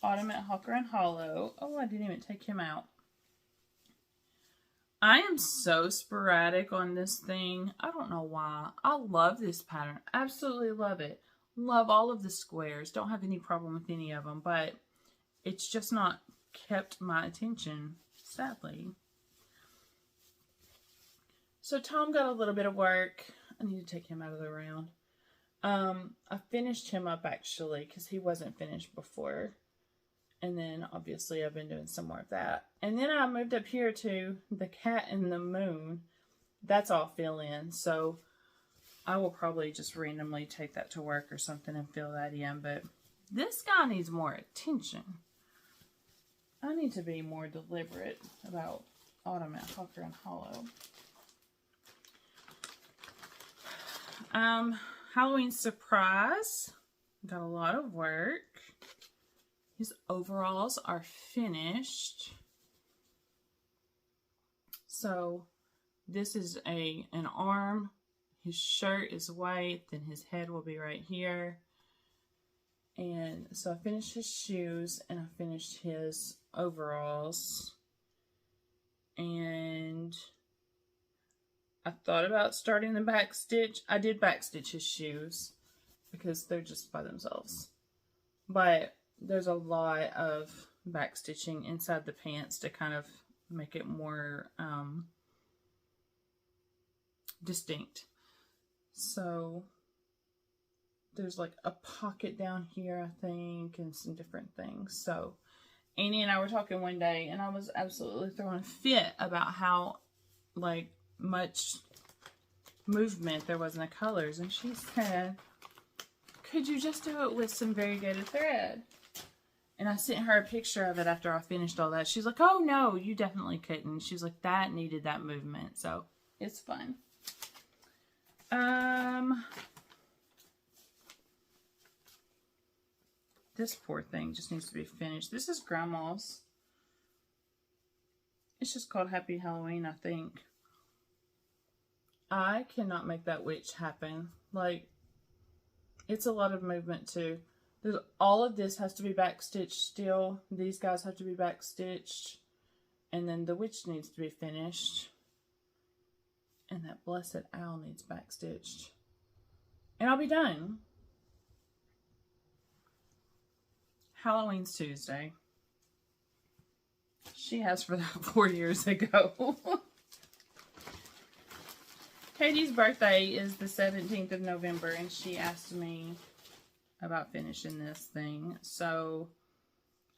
Autumn at Hawker and Hollow. Oh, I didn't even take him out. I am so sporadic on this thing. I don't know why. I love this pattern. Absolutely love it. Love all of the squares. Don't have any problem with any of them, but it's just not kept my attention, sadly. So Tom got a little bit of work. I need to take him out of the round. I finished him up actually because he wasn't finished before. And then, obviously, I've been doing some more of that. And then I moved up here to the cat and the moon. That's all fill in. So, I will probably just randomly take that to work or something and fill that in. But this guy needs more attention. I need to be more deliberate about Autumn at Hawker and Hollow. Halloween surprise. Got a lot of work. His overalls are finished. So this is an arm. His shirt is white. Then his head will be right here. And so I finished his shoes and I finished his overalls. And I thought about starting the back stitch. I did back stitch his shoes because they're just by themselves. But there's a lot of back stitching inside the pants to kind of make it more distinct. So there's like a pocket down here, I think, and some different things. So Annie and I were talking one day, and I was absolutely throwing a fit about how like much movement there was in the colors. And she said, could you just do it with some variegated thread? And I sent her a picture of it after I finished all that. She's like, oh no, you definitely couldn't. She's like, that needed that movement. So it's fun. This poor thing just needs to be finished. This is Grandma's. It's just called Happy Halloween, I think. I cannot make that witch happen. Like, it's a lot of movement too. All of this has to be back stitched still. These guys have to be back stitched. And then the witch needs to be finished. And that blessed owl needs back stitched. And I'll be done. Halloween's Tuesday. She has for that 4 years ago. Katie's birthday is the 17th of November, and she asked me about finishing this thing. So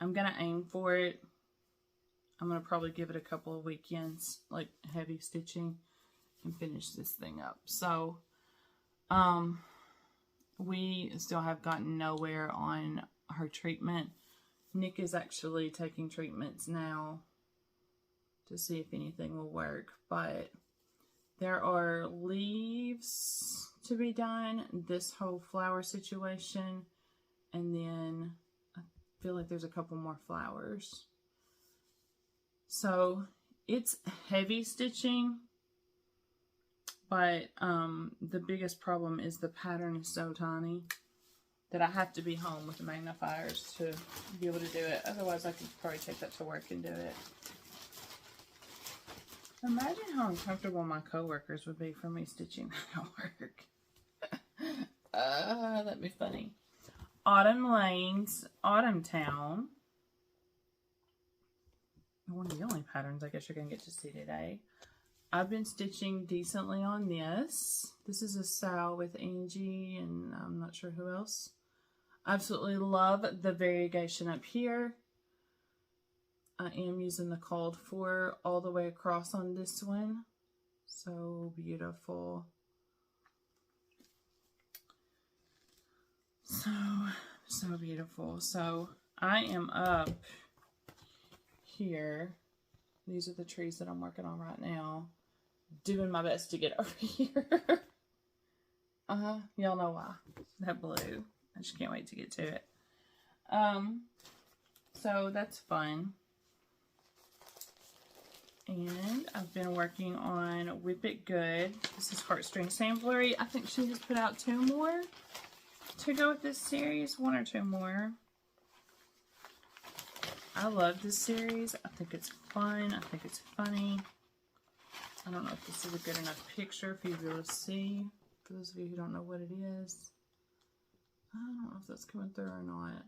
I'm going to aim for it. I'm going to probably give it a couple of weekends, like heavy stitching, and finish this thing up. So we still have gotten nowhere on her treatment. Nick is actually taking treatments now to see if anything will work, but there are leaves to be done, this whole flower situation, and then I feel like there's a couple more flowers. So it's heavy stitching, but the biggest problem is the pattern is so tiny that I have to be home with the magnifiers to be able to do it. Otherwise, I could probably take that to work and do it. Imagine how uncomfortable my coworkers would be for me stitching that at work. That'd be funny. Autumn Lanes, Autumn Town. One of the only patterns I guess you're going to get to see today. I've been stitching decently on this. This is a Sal with Angie and I'm not sure who else. Absolutely love the variegation up here. I am using the called for all the way across on this one. So beautiful. So beautiful. So I am up here. These are the trees that I'm working on right now. Doing my best to get over here. Y'all know why. That blue. I just can't wait to get to it. So that's fun. And I've been working on Whip It Good. This is Heartstring Samplery. I think she has put out 2 more to go with this series. 1 or 2 more. I love this series. I think it's fun. I think it's funny. I don't know if this is a good enough picture for you to be able to see. For those of you who don't know what it is. I don't know if that's coming through or not.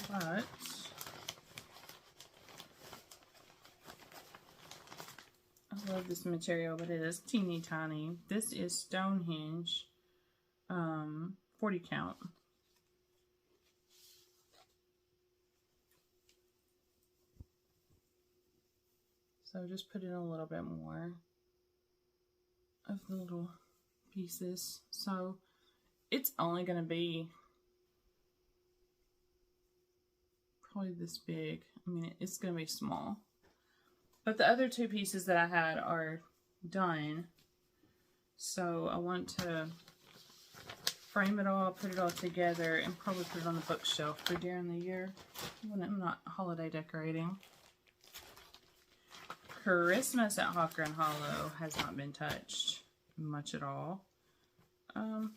But I love this material, but it is teeny tiny. This is Stonehenge 40 count. So just put in a little bit more of the little pieces. So it's only going to be probably this big. I mean, it's going to be small. But the other 2 pieces that I had are done. So I want to frame it all, put it all together, and probably put it on the bookshelf for during the year when I'm not holiday decorating. Christmas at Hawker and Hollow has not been touched much at all. I'm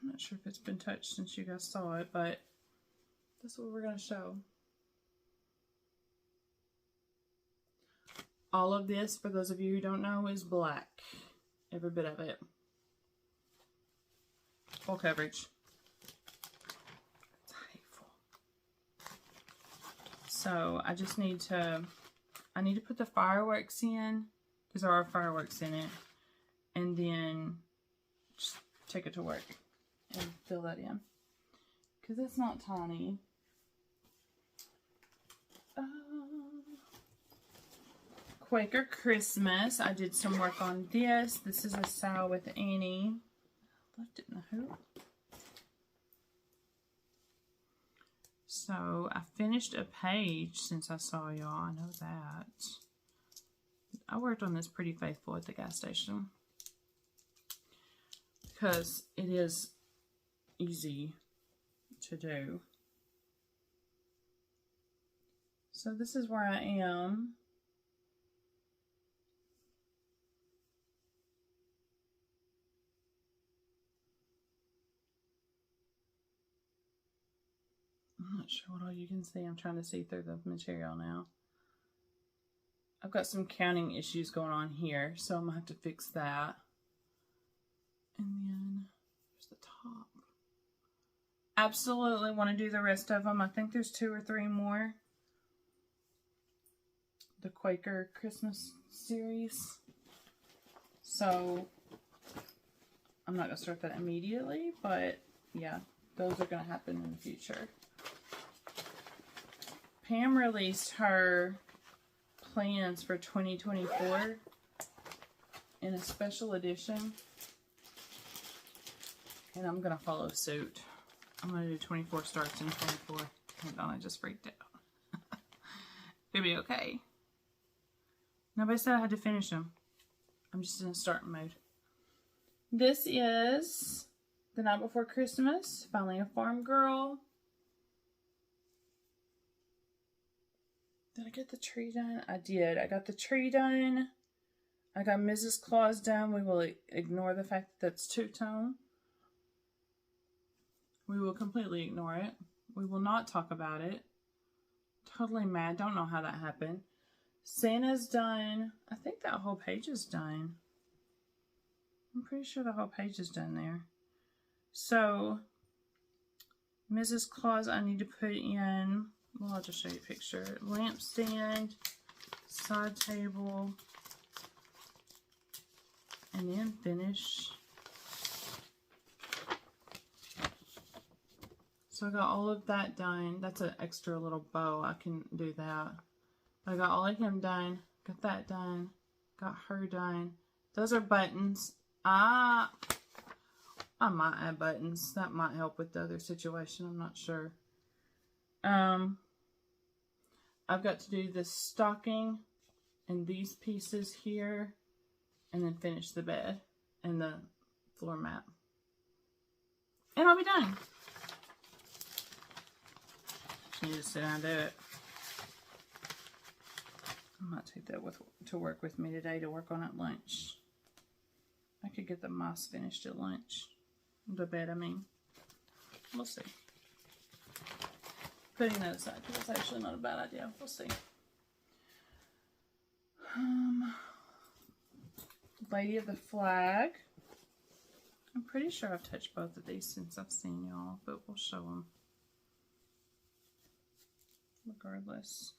not sure if it's been touched since you guys saw it, but that's what we're going to show. All of this, for those of you who don't know, is black. Every bit of it. Full coverage. It's hateful. So I just need to... I need to put the fireworks in, because there are fireworks in it, and then just take it to work and fill that in, because it's not tiny. Quaker Christmas. I did some work on this. This is a Sal with Annie. I left it in the hoop. So I finished a page since I saw y'all. I know that. I worked on this pretty faithful at the gas station because it is easy to do. So this is where I am. I'm not sure what all you can see. I'm trying to see through the material now. I've got some counting issues going on here, so I'm going to have to fix that. And then there's the top. Absolutely want to do the rest of them. I think there's 2 or 3 more. The Quaker Christmas series. So I'm not going to start that immediately, but yeah, those are going to happen in the future. Pam released her plans for 2024 in a special edition, and I'm going to follow suit. I'm going to do 24 starts in 24. And Donna just freaked out. It'll be okay. Nobody said I had to finish them. I'm just in starting mode. This is The Night Before Christmas, Finally a Farm Girl. Did I get the tree done? I did. I got the tree done. I got Mrs. Claus done. We will ignore the fact that that's two-tone. We will completely ignore it. We will not talk about it. Totally mad. Don't know how that happened. Santa's done. I think that whole page is done. I'm pretty sure the whole page is done there. So, Mrs. Claus, I need to put in, well, I'll just show you a picture. Lampstand, side table, and then finish. So I got all of that done. That's an extra little bow. I can do that. I got all of him done. Got that done. Got her done. Those are buttons. I might add buttons. That might help with the other situation. I'm not sure. I've got to do the stocking and these pieces here, and then finish the bed and the floor mat. And I'll be done. Just need to sit down and do it. I might take that to work with me today to work on at lunch. I could get the moss finished at lunch. The bed, I mean. We'll see. Putting that aside, because it's actually not a bad idea. We'll see. Lady of the Flag. I'm pretty sure I've touched both of these since I've seen y'all, but we'll show them. Regardless.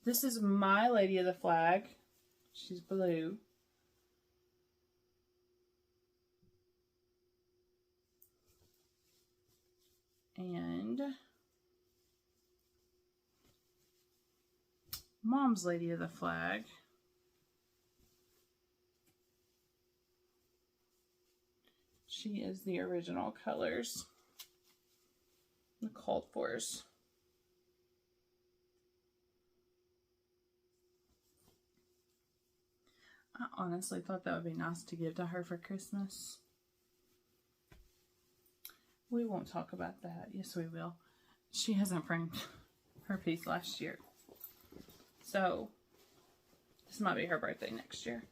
This is my Lady of the Flag. She's blue. And Mom's Lady of the Flag. She is the original colors. The called fors. I honestly thought that would be nice to give to her for Christmas. We won't talk about that. Yes, we will. She hasn't framed her piece last year. So, this might be her birthday next year.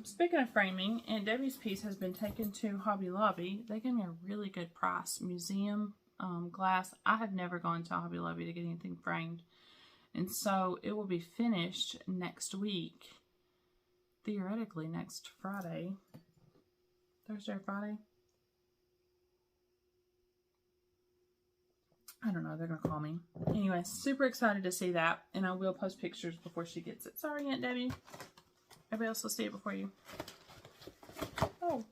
Speaking of framing, Aunt Debbie's piece has been taken to Hobby Lobby. They gave me a really good price. Museum glass. I have never gone to Hobby Lobby to get anything framed. And so, it will be finished next week. Theoretically, next Friday. Thursday or Friday? I don't know. They're going to call me. Anyway, super excited to see that. And I will post pictures before she gets it. Sorry, Aunt Debbie. Everybody else will see it before you. Oh.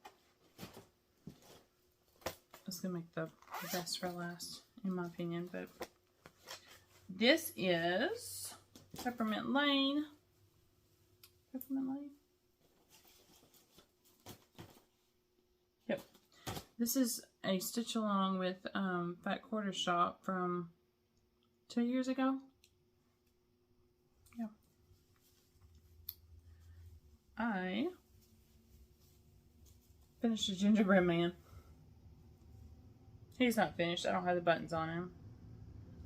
I was going to make the best for last, in my opinion. But this is Peppermint Lane. Peppermint Lane? Yep. This is a stitch along with Fat Quarter Shop from 2 years ago. Yeah. I finished a gingerbread man. He's not finished. I don't have the buttons on him.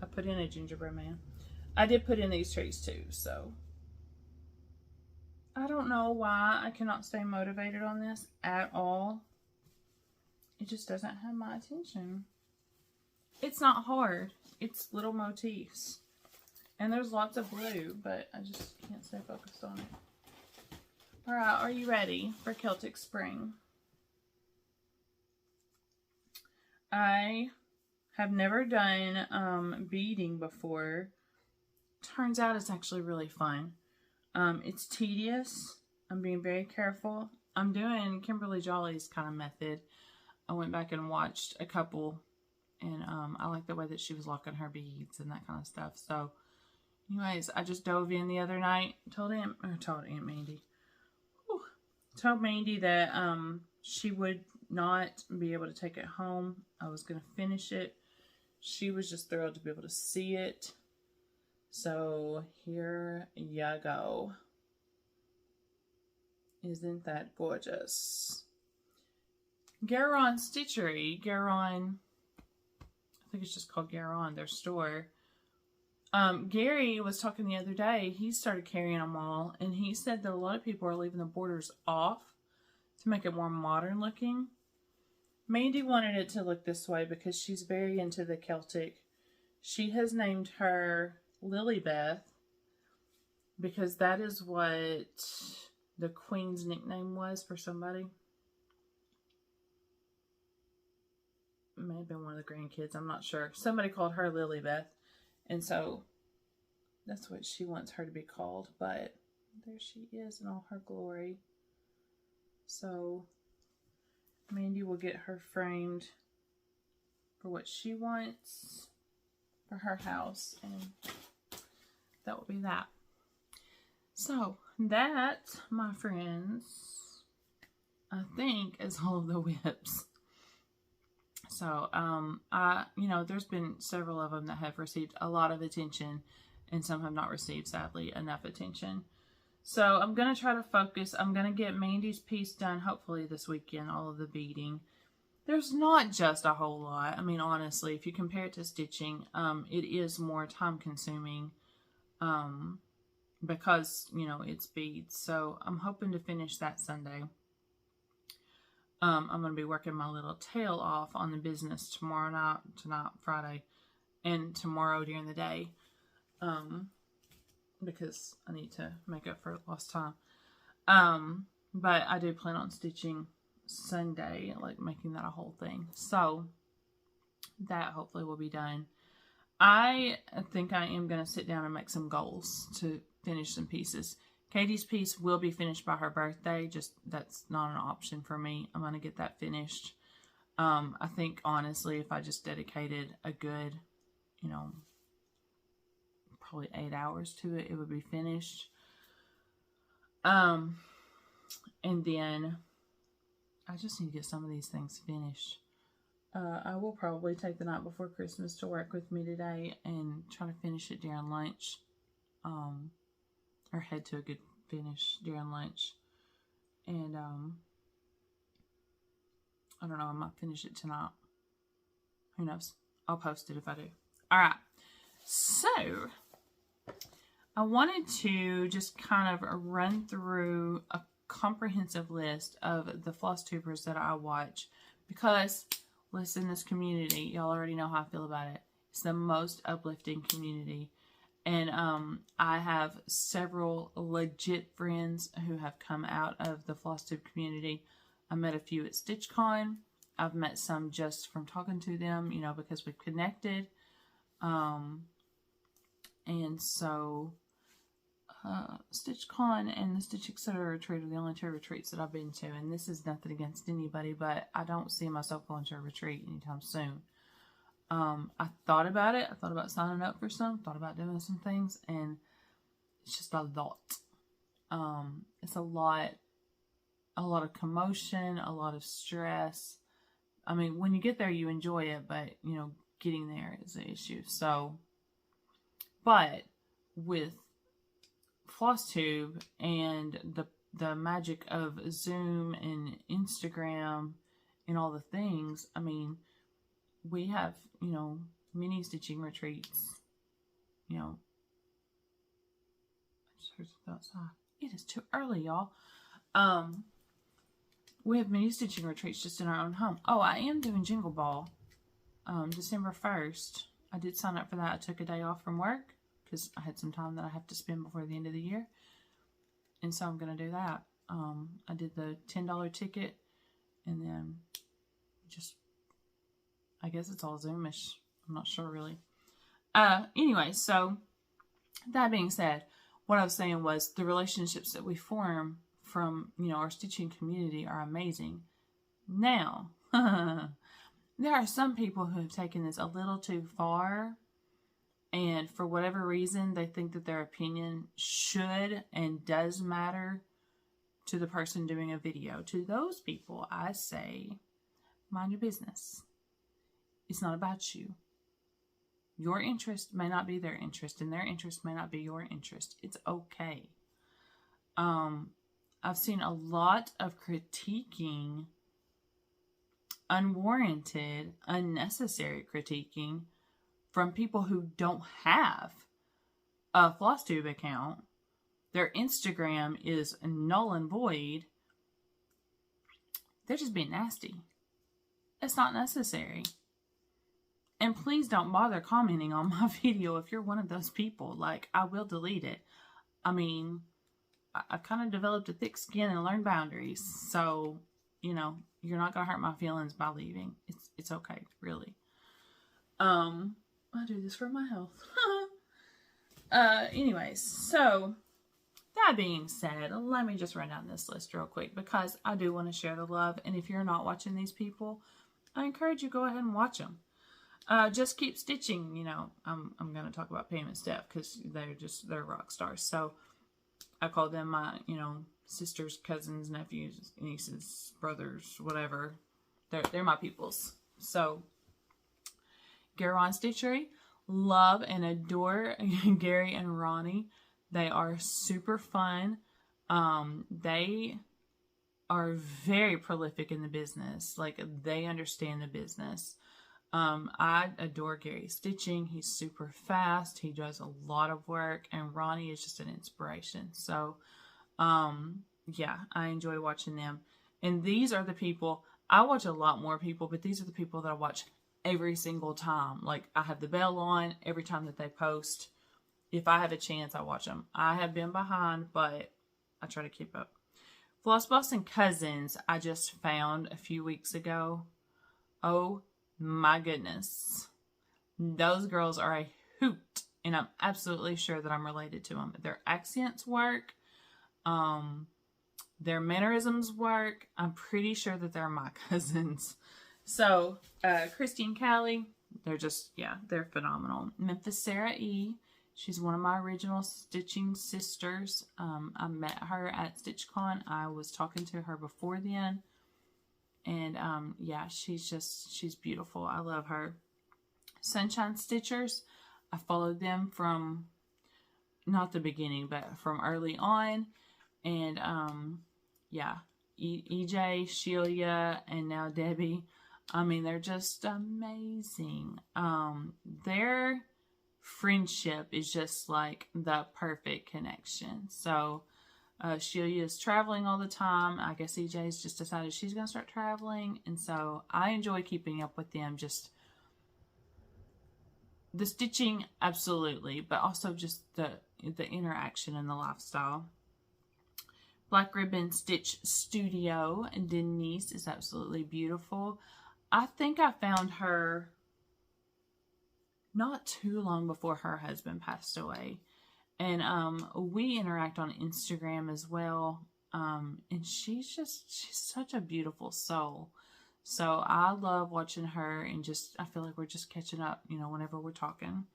I put in a gingerbread man. I did put in these trees too, so. I don't know why I cannot stay motivated on this at all. It just doesn't have my attention. It's not hard. It's little motifs. And there's lots of blue, but I just can't stay focused on it. Alright, are you ready for Celtic Spring? I have never done beading before. Turns out it's actually really fun. It's tedious. I'm being very careful. I'm doing Kimberly Jolly's kind of method. I went back and watched a couple, and I like the way that she was locking her beads and that kind of stuff. So, anyways, I just dove in the other night. Told Aunt Mandy. Told Mandy that she would not be able to take it home. I was going to finish it. She was just thrilled to be able to see it. So here ya go. Isn't that gorgeous? Garon Stitchery. Garon, I think it's just called Garon, their store. Gary was talking the other day. He started carrying them all, and he said that a lot of people are leaving the borders off to make it more modern looking. Mandy wanted it to look this way because she's very into the Celtic. She has named her Lilybeth because that is what the Queen's nickname was for somebody. It may have been one of the grandkids, I'm not sure. Somebody called her Lilybeth, and so that's what she wants her to be called. But there she is in all her glory. So Mandy will get her framed for what she wants for her house, and that will be that. So that, my friends, I think is all of the whips. So there's been several of them that have received a lot of attention, and some have not received, sadly, enough attention. So I'm going to try to focus. I'm going to get Mandy's piece done hopefully this weekend, all of the beading. There's not just a whole lot. I mean, honestly, if you compare it to stitching, it is more time consuming because, it's beads. So I'm hoping to finish that Sunday. I'm going to be working my little tail off on the business tonight, Friday, and tomorrow during the day. Because I need to make up for lost time. But I do plan on stitching Sunday, like making that a whole thing. So that hopefully will be done. I think I am going to sit down and make some goals to finish some pieces. Katie's piece will be finished by her birthday. Just that's not an option for me. I'm going to get that finished. I think honestly, if I just dedicated a good, probably 8 hours to it, it would be finished. And then I just need to get some of these things finished. I will probably take the night before Christmas to work with me today and try to finish it during lunch. Or head to a good finish during lunch. And I don't know, I might finish it tonight. Who knows? I'll post it if I do. Alright. So I wanted to just kind of run through a comprehensive list of the Flosstubers that I watch because, listen, this community, y'all already know how I feel about it. It's the most uplifting community. And I have several legit friends who have come out of the Flosstube community. I met a few at StitchCon. I've met some just from talking to them, because we've connected. And so StitchCon and the Stitch Etc. retreat are the only 2 retreats that I've been to. And this is nothing against anybody, but I don't see myself going to a retreat anytime soon. I thought about it. I thought about signing up for some. Thought about doing some things. And it's just a lot. It's a lot of commotion, a lot of stress. I mean, when you get there, you enjoy it. But, getting there is the issue. So, but with Flosstube and the magic of Zoom and Instagram and all the things, I mean, we have, mini stitching retreats, I just heard something outside. It is too early, y'all. We have mini stitching retreats just in our own home. Oh, I am doing Jingle Ball. December 1st. I did sign up for that. I took a day off from work because I had some time that I have to spend before the end of the year. And so I'm going to do that. I did the $10 ticket, and then just, I guess it's all Zoomish. I'm not sure really. Anyway, so that being said, what I was saying was the relationships that we form from, you know, our stitching community are amazing. Now, there are some people who have taken this a little too far, and for whatever reason, they think that their opinion should and does matter to the person doing a video. To those people, I say, mind your business. It's not about you. Your interest may not be their interest, and their interest may not be your interest. It's okay. I've seen a lot of critiquing, unwarranted, unnecessary critiquing from people who don't have a Flosstube account. Their Instagram is null and void. They're just being nasty. It's not necessary. And please don't bother commenting on my video if you're one of those people. Like, I will delete it. I mean, I've kind of developed a thick skin and learned boundaries. So, you know, you're not going to hurt my feelings by leaving. It's okay, really. I do this for my health. Anyways, so that being said, let me just run down this list real quick because I do want to share the love. And if you're not watching these people, I encourage you to go ahead and watch them. Just keep stitching. You know, I'm going to talk about Pam and Steph because they're rock stars. So I call them my, you know, sisters, cousins, nephews, nieces, brothers, whatever. They're my peoples. So Gary Stitchery, love and adore Gary and Ronnie. They are super fun. They are very prolific in the business. Like, they understand the business. I adore Gary's stitching. He's super fast. He does a lot of work, and Ronnie is just an inspiration. So, yeah, I enjoy watching them. And these are the people, I watch a lot more people, but these are the people that I watch every single time. Like, I have the bell on every time that they post. If I have a chance, I watch them. I have been behind, but I try to keep up. Flosstubers and Cousins, I just found a few weeks ago. Oh my goodness. Those girls are a hoot, and I'm absolutely sure that I'm related to them. Their accents work. Their mannerisms work. I'm pretty sure that they're my cousins. So, Christy and Callie, they're just, yeah, they're phenomenal. Flosstubers I, she's one of my original stitching sisters. I met her at StitchCon. I was talking to her before then. And, yeah, she's beautiful. I love her. Sunshine Stitchers, I followed them from, not the beginning, but from early on. And, yeah, EJ, Sheila, and now Debbie. I mean, they're just amazing. Their friendship is just like the perfect connection. So, Sheila is traveling all the time. I guess EJ's just decided she's going to start traveling. And so I enjoy keeping up with them. Just the stitching, absolutely. But also just the interaction and the lifestyle. Black Ribbon Stitch Studio. And Denise is absolutely beautiful. I think I found her not too long before her husband passed away. And we interact on Instagram as well. And she's such a beautiful soul. So I love watching her, and just, I feel like we're just catching up, you know, whenever we're talking.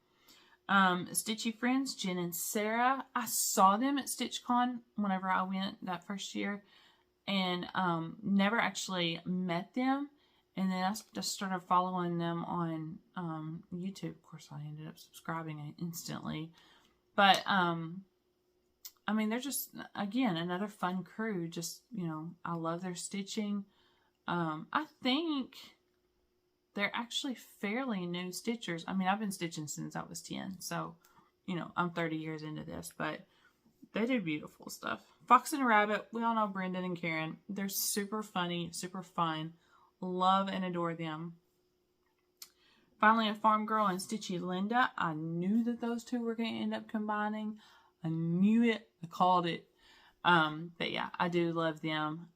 Stitchy Friends, Jen and Sarah. I saw them at StitchCon whenever I went that first year, and never actually met them. And then I just started following them on YouTube. Of course, I ended up subscribing instantly. But, I mean, they're just, again, another fun crew. Just, you know, I love their stitching. I think they're actually fairly new stitchers. I mean, I've been stitching since I was 10. So, you know, I'm 30 years into this. But they do beautiful stuff. Fox and a Rabbit. We all know Brendan and Karen. They're super funny, super fun. Love and adore them. Finally a Farm Girl and Stitchy Linda. I knew that those two were going to end up combining. I knew it. I called it. But yeah, I do love them.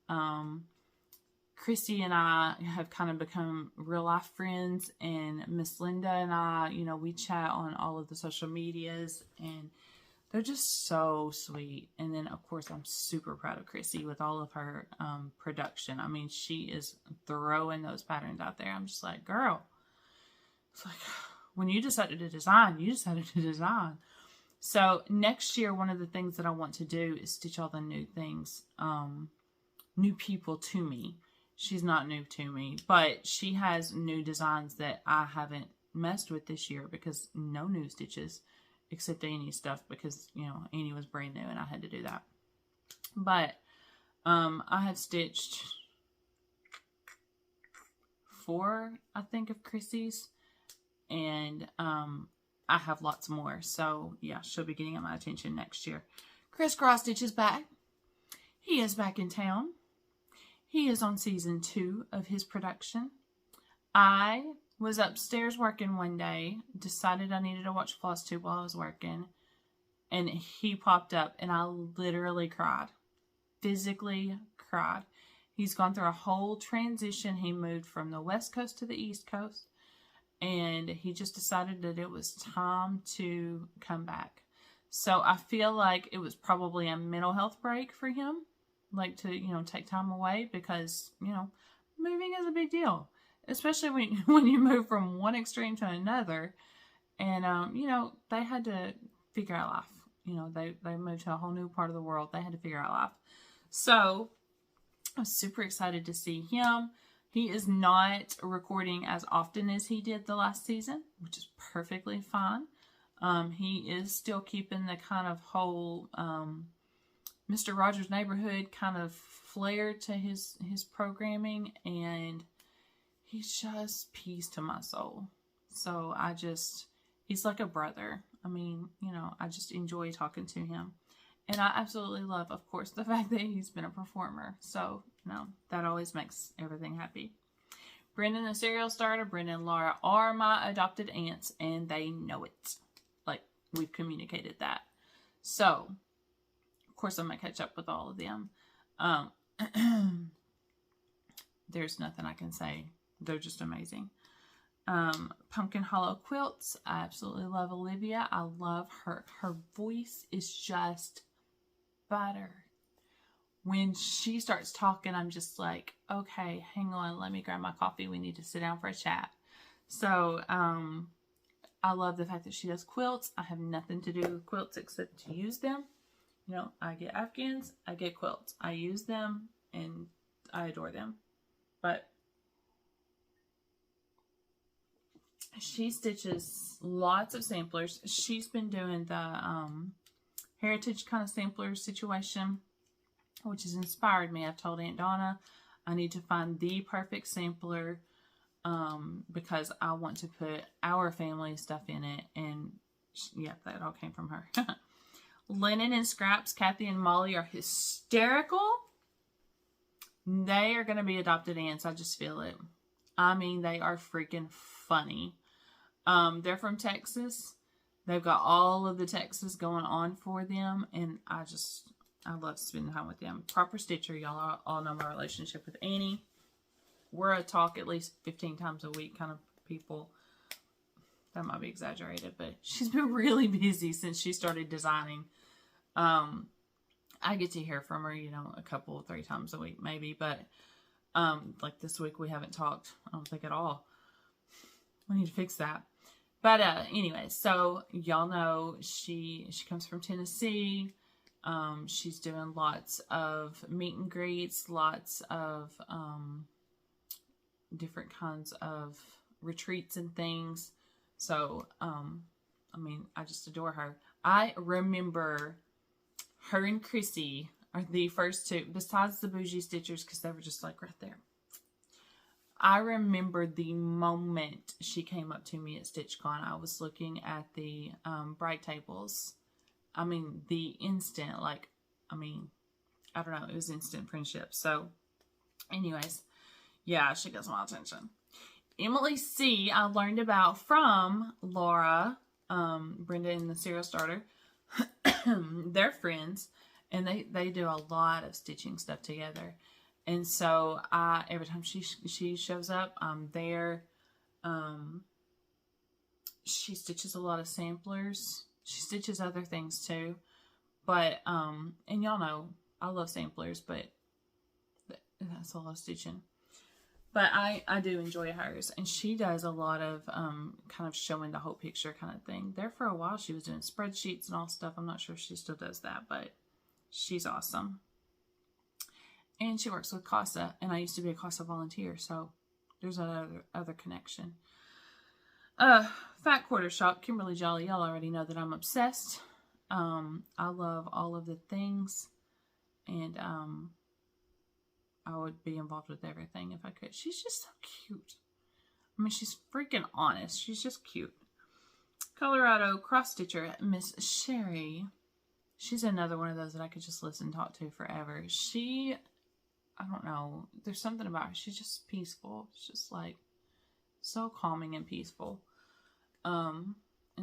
Christy and I have kind of become real life friends, and Miss Linda and I, you know, we chat on all of the social medias, and they're just so sweet. And then of course I'm super proud of Chrissy with all of her production. I mean, she is throwing those patterns out there. I'm just like, girl, it's like when you decided to design, you decided to design. So next year, one of the things that I want to do is stitch all the new things, new people to me. She's not new to me, but she has new designs that I haven't messed with this year because no new stitches except Annie's stuff because, you know, Annie was brand new and I had to do that. But I have stitched 4, I think, of Chrissy's, and I have lots more. So yeah, she'll be getting my attention next year. Chris Cross Stitch is back. He is back in town. He is on season 2 of his production. I was upstairs working one day, decided I needed to watch Flosstube while I was working, and he popped up and I literally cried. Physically cried. He's gone through a whole transition. He moved from the West Coast to the East Coast, and he just decided that it was time to come back. So I feel like it was probably a mental health break for him. Like to, you know, take time away because, you know, moving is a big deal, especially when you move from one extreme to another. And, you know, they had to figure out life. You know, they moved to a whole new part of the world. They had to figure out life. So I was super excited to see him. He is not recording as often as he did the last season, which is perfectly fine. He is still keeping the kind of whole, Mr. Rogers' Neighborhood kind of flair to his programming, and he's just peace to my soul. So he's like a brother. I mean, you know, I just enjoy talking to him. And I absolutely love, of course, the fact that he's been a performer. So, you know, that always makes everything happy. Brendan the Serial Starter, Brendan and Laura are my adopted aunts, and they know it. Like, we've communicated that. So, of course, I'm going to catch up with all of them. There's nothing I can say. They're just amazing. Pumpkin Hollow Quilts. I absolutely love Olivia. I love her. Her voice is just butter. When she starts talking, I'm just like, okay, hang on. Let me grab my coffee. We need to sit down for a chat. So, I love the fact that she does quilts. I have nothing to do with quilts except to use them. You know, I get Afghans, I get quilts. I use them, and I adore them. But she stitches lots of samplers. She's been doing the heritage kind of sampler situation, which has inspired me. I've told Aunt Donna I need to find the perfect sampler because I want to put our family stuff in it. And yeah, that all came from her. Linen and Scraps, Kathy and Molly are hysterical. They are going to be adopted aunts. I just feel it. I mean, they are freaking funny. They're from Texas. They've got all of the Texas going on for them. And I love spending time with them. Proper Stitcher. Y'all all know my relationship with Annie. We're a talk at least 15 times a week kind of people. That might be exaggerated, but she's been really busy since she started designing. I get to hear from her, you know, 3 times a week maybe, but like this week we haven't talked, I don't think at all. We need to fix that. But anyway, so y'all know she comes from Tennessee. She's doing lots of meet and greets, lots of different kinds of retreats and things. So, I mean, I just adore her. I remember her and Chrissy are the first two, besides the bougie stitchers, because they were just like right there. I remember the moment she came up to me at StitchCon. I was looking at the bright tables. I mean, the instant, like, I mean, I don't know, it was instant friendship. So, anyways, yeah, she gets my attention. Emily C. I learned about from Laura, Brenda and the Serial Starter. They're friends, and they do a lot of stitching stuff together. And so every time she shows up, I'm there. She stitches a lot of samplers. She stitches other things too. But, and y'all know, I love samplers, but that's a lot of stitching. But I do enjoy hers. And she does a lot of kind of showing the whole picture kind of thing. There for a while, she was doing spreadsheets and all stuff. I'm not sure if she still does that, but she's awesome. And she works with CASA, and I used to be a CASA volunteer, so there's other connection. Fat Quarter Shop, Kimberly Jolly. Y'all already know that I'm obsessed. I love all of the things, and I would be involved with everything if I could. She's just so cute. I mean, she's freaking honest. She's just cute. Colorado Cross Stitcher, Miss Sherry. She's another one of those that I could just listen and talk to forever. I don't know, there's something about her. She's just peaceful. It's just like so calming and peaceful. And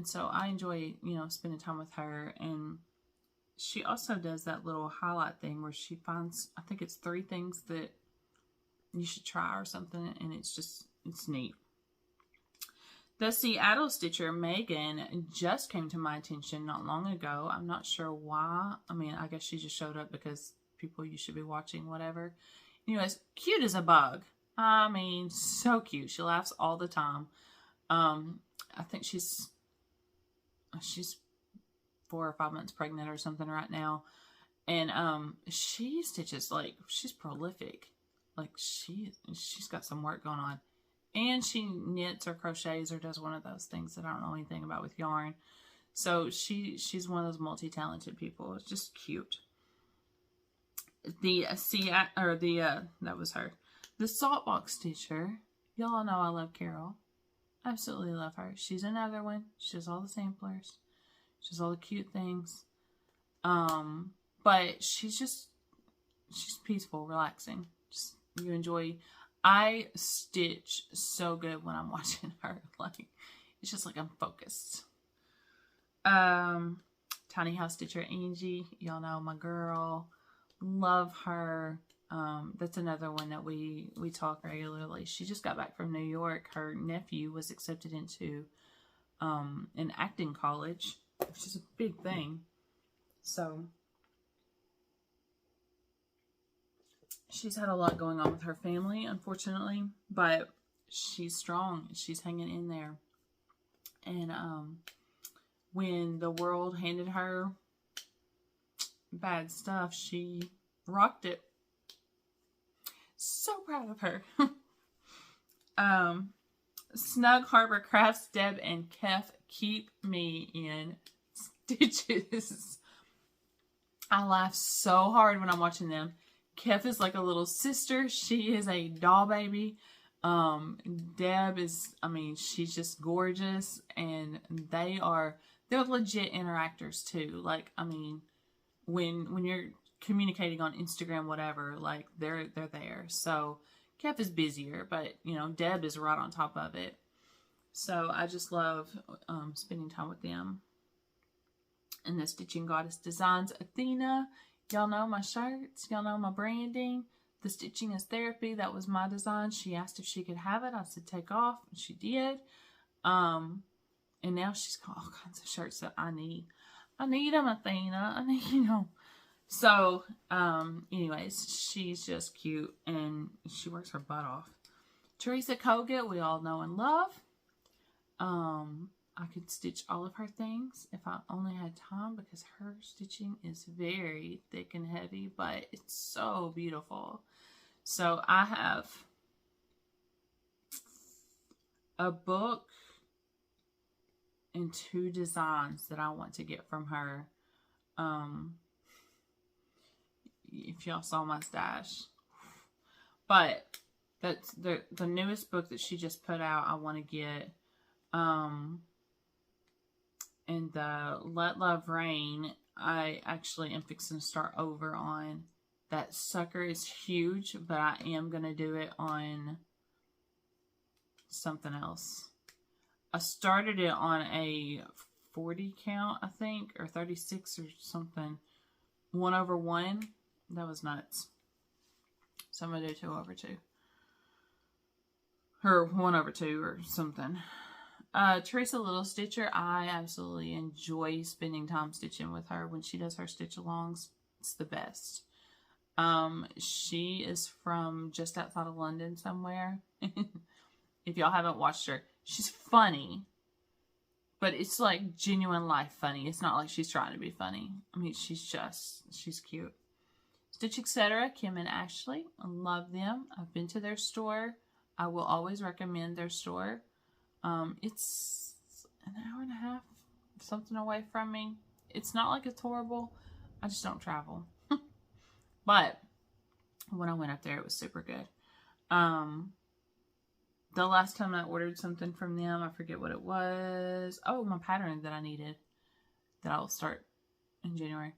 so I enjoy, spending time with her. And she also does that little highlight thing where she finds, I think it's 3 things that you should try or something. And it's neat. The Seattle Stitcher, Megan, just came to my attention not long ago. I'm not sure why. I mean, I guess she just showed up because people you should be watching, whatever. Anyways, cute as a bug. I mean, so cute. She laughs all the time. I think she's 4 or 5 months pregnant or something right now. And she stitches, like, she's prolific. Like, she's got some work going on. And she knits or crochets or does one of those things that I don't know anything about with yarn. So she's one of those multi-talented people. It's just cute. That was her. The Saltbox Stitcher. Y'all know I love Carol. Absolutely love her. She's another one. She does all the samplers. She does all the cute things. But she's peaceful, relaxing. Just, you enjoy. I stitch so good when I'm watching her. Like, it's just like I'm focused. Tiny House Stitcher Angie. Y'all know my girl. Love her. That's another one that we talk regularly. She just got back from New York. Her nephew was accepted into an acting college, which is a big thing. So she's had a lot going on with her family, unfortunately, but she's strong. She's hanging in there. And when the world handed her bad stuff, she rocked it. So proud of her. Snug Harbor Crafts, Deb and Kef keep me in stitches. I laugh so hard when I'm watching them. Kef is like a little sister. She is a doll baby. Deb is, I mean, she's just gorgeous, and they're legit interactors too. Like, I mean, when you're communicating on Instagram, whatever, like they're there. So Kef is busier, but Deb is right on top of it. So I just love spending time with them. And the Stitching Goddess Designs, Athena. Y'all know my shirts. Y'all know my branding. The Stitching is Therapy. That was my design. She asked if she could have it. I said take off, and she did. And now she's got all kinds of shirts that I need. I need them, Athena. I need them. So, anyways, she's just cute, and she works her butt off. Teresa Kogut, we all know and love. I could stitch all of her things if I only had time, because her stitching is very thick and heavy, but it's so beautiful. So I have a book and 2 designs that I want to get from her. If y'all saw my stash. But that's the newest book that she just put out, I want to get. And the Let Love Rain, I actually am fixing to start over on. That sucker is huge, but I am going to do it on something else. I started it on a 40 count, I think, or 36 or something. 1/1. That was nuts. So I'm going to do 2/2. Or 1/2 or something. Teresa Little Stitcher, I absolutely enjoy spending time stitching with her. When she does her stitch alongs, it's the best. She is from just outside of London somewhere. If y'all haven't watched her, she's funny, but it's like genuine life funny. It's not like she's trying to be funny. I mean, she's cute. Stitch Etc. Kim and Ashley, I love them. I've been to their store. I will always recommend their store. It's an hour and a half, something away from me. It's not like it's horrible. I just don't travel. But when I went up there, it was super good. The last time I ordered something from them, I forget what it was. Oh, my pattern that I needed that I'll start in January.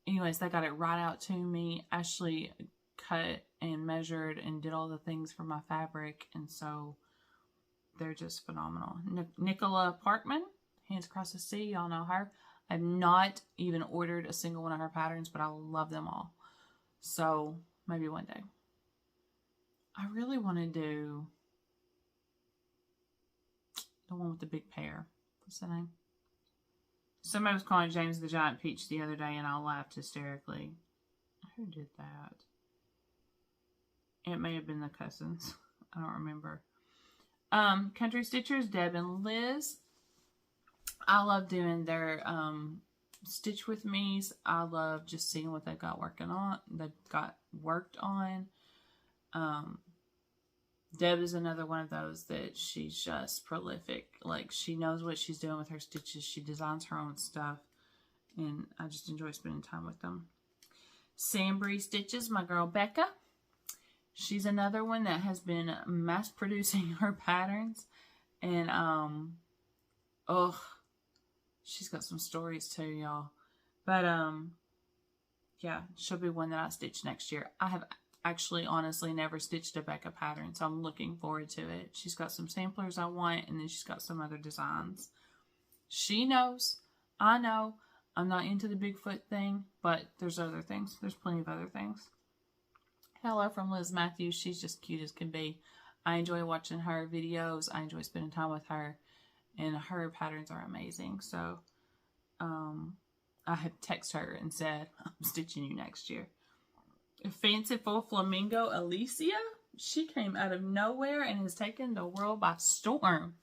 Anyways, they got it right out to me. Ashley cut and measured and did all the things for my fabric, and so they're just phenomenal. Nicola Parkman, Hands Across the Sea, y'all know her. I've not even ordered a single one of her patterns, but I love them all. So maybe one day. I really want to do the one with the big pear. What's the name? Somebody was calling James the Giant Peach the other day, and I laughed hysterically. Who did that? It may have been the cousins. I don't remember. Country Stitchers, Deb and Liz. I love doing their stitch with me's. I love just seeing what they've got worked on. Deb is another one of those that she's just prolific. Like, she knows what she's doing with her stitches. She designs her own stuff, and I just enjoy spending time with them. Sambry Stitches, my girl Becca. She's another one that has been mass producing her patterns, and she's got some stories too, y'all. But yeah, she'll be one that I stitch next year. I have actually honestly never stitched a Becca pattern, so I'm looking forward to it. She's got some samplers I want, and then she's got some other designs. She knows, I know, I'm not into the Bigfoot thing, but there's other things. There's plenty of other things. Hello from Liz Matthews. She's just cute as can be. I enjoy watching her videos. I enjoy spending time with her, and her patterns are amazing. So I had texted her and said, I'm stitching you next year. Fanciful Flamingo Alicia. She came out of nowhere and has taken the world by storm.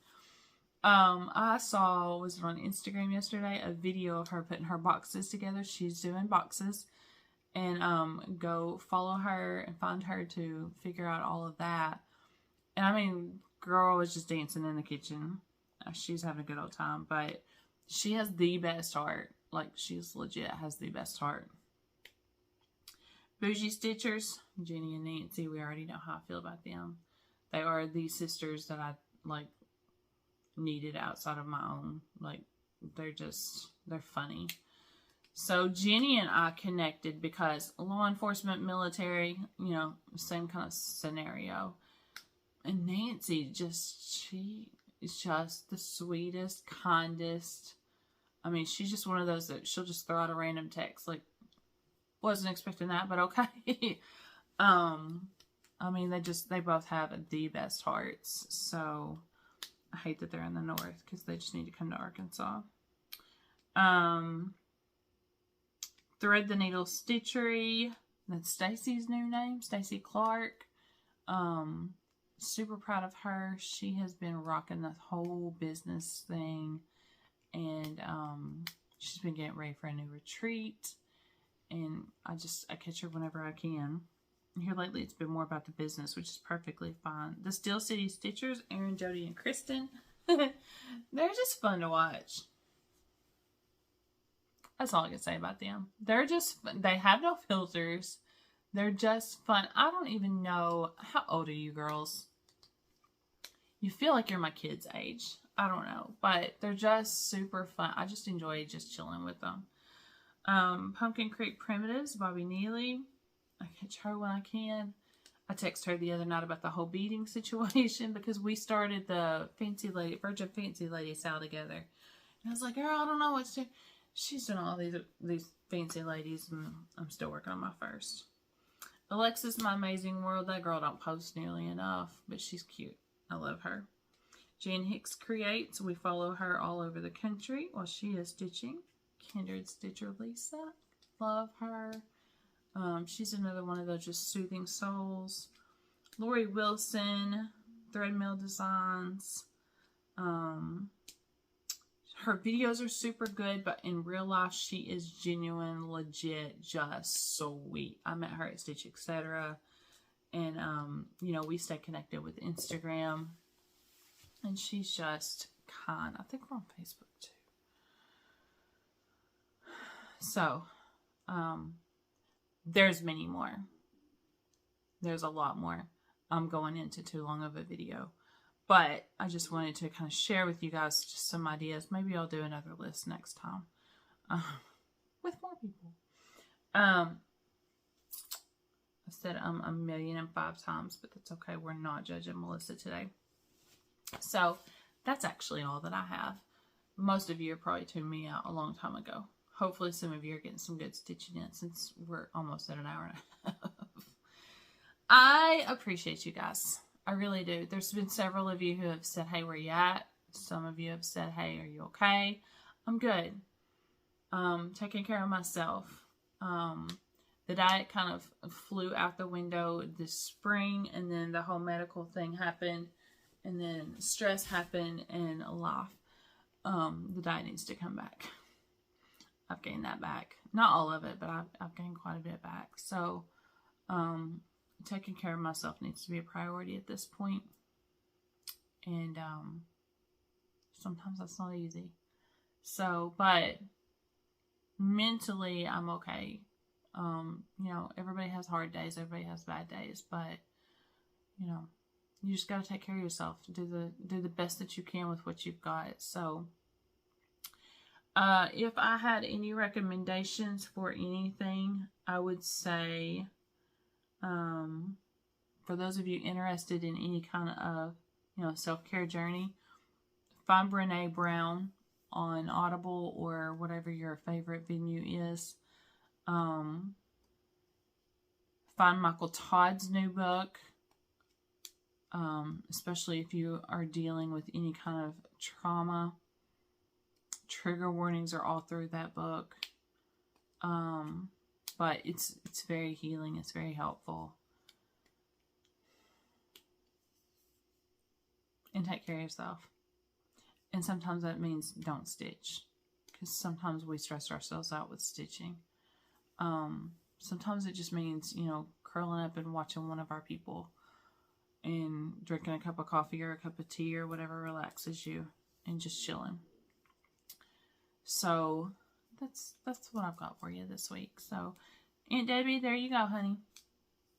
I saw, was it on Instagram yesterday, a video of her putting her boxes together. She's doing boxes. And go follow her and find her to figure out all of that. And I mean, girl was just dancing in the kitchen. She's having a good old time. But she has the best heart. Like, she's legit has the best heart. Bougie Stitchers, Jenny and Nancy, we already know how I feel about them. They are the sisters that I, like, needed outside of my own. Like, they're funny. So Jenny and I connected because law enforcement, military, you know, same kind of scenario. And Nancy, she is just the sweetest, kindest. I mean, she's just one of those that she'll just throw out a random text. Like, wasn't expecting that, but okay. I mean, they both have the best hearts. So I hate that they're in the north because they just need to come to Arkansas. Thread the Needle Stitchery. That's Stacy's new name, Stacy Clark. Super proud of her. She has been rocking the whole business thing, and she's been getting ready for a new retreat. And I catch her whenever I can. And here lately, it's been more about the business, which is perfectly fine. The Steel City Stitchers, Erin, Jody, and Kristen. They're just fun to watch. That's all I can say about them. They're just fun. They have no filters. They're just fun. I don't even know. How old are you girls? You feel like you're my kids' age. I don't know. But they're just super fun. I just enjoy just chilling with them. Pumpkin Creek Primitives, Bobby Neely. I catch her when I can. I texted her the other night about the whole beading situation because we started the Virgin Fancy Lady sale together. And I was like, girl, I don't know what to do. She's doing all these fancy ladies, and I'm still working on my first. Alexis, My Amazing World. That girl don't post nearly enough, but she's cute. I love her. Jan Hicks Creates. We follow her all over the country while she is stitching. Kindred Stitcher Lisa. Love her. She's another one of those just soothing souls. Lori Wilson, Threadmill Designs. Her videos are super good, but in real life, she is genuine, legit, just sweet. I met her at Stitch Etc. And, you know, we stay connected with Instagram. And she's just kind. I think we're on Facebook, too. So, there's many more. There's a lot more. I'm going into too long of a video. But I just wanted to kind of share with you guys just some ideas. Maybe I'll do another list next time. With more people. I said 1,000,005 times, but that's okay. We're not judging Melissa today. So, that's actually all that I have. Most of you have probably tuned me out a long time ago. Hopefully some of you are getting some good stitching in since we're almost at an hour and a half. I appreciate you guys. I really do. There's been several of you who have said, hey, where you at? Some of you have said, hey, are you okay? I'm good. Taking care of myself. The diet kind of flew out the window this spring, and then the whole medical thing happened, and then stress happened, and life. The diet needs to come back. I've gained that back. Not all of it, but I've gained quite a bit back. So, taking care of myself needs to be a priority at this point. And sometimes that's not easy. So, but mentally, I'm okay. You know, everybody has hard days. Everybody has bad days. But, you know, you just got to take care of yourself. Do the best that you can with what you've got. So, if I had any recommendations for anything, I would say, for those of you interested in any kind of, you know, self-care journey, find Brene Brown on Audible or whatever your favorite venue is. Find Michael Todd's new book, especially if you are dealing with any kind of trauma. Trigger warnings are all through that book. But it's very healing. It's very helpful. And take care of yourself. And sometimes that means don't stitch. Because sometimes we stress ourselves out with stitching. Sometimes it just means, you know, curling up and watching one of our people. And drinking a cup of coffee or a cup of tea or whatever relaxes you. And just chilling. So, that's what I've got for you this week. So, Aunt Debbie, there you go, honey.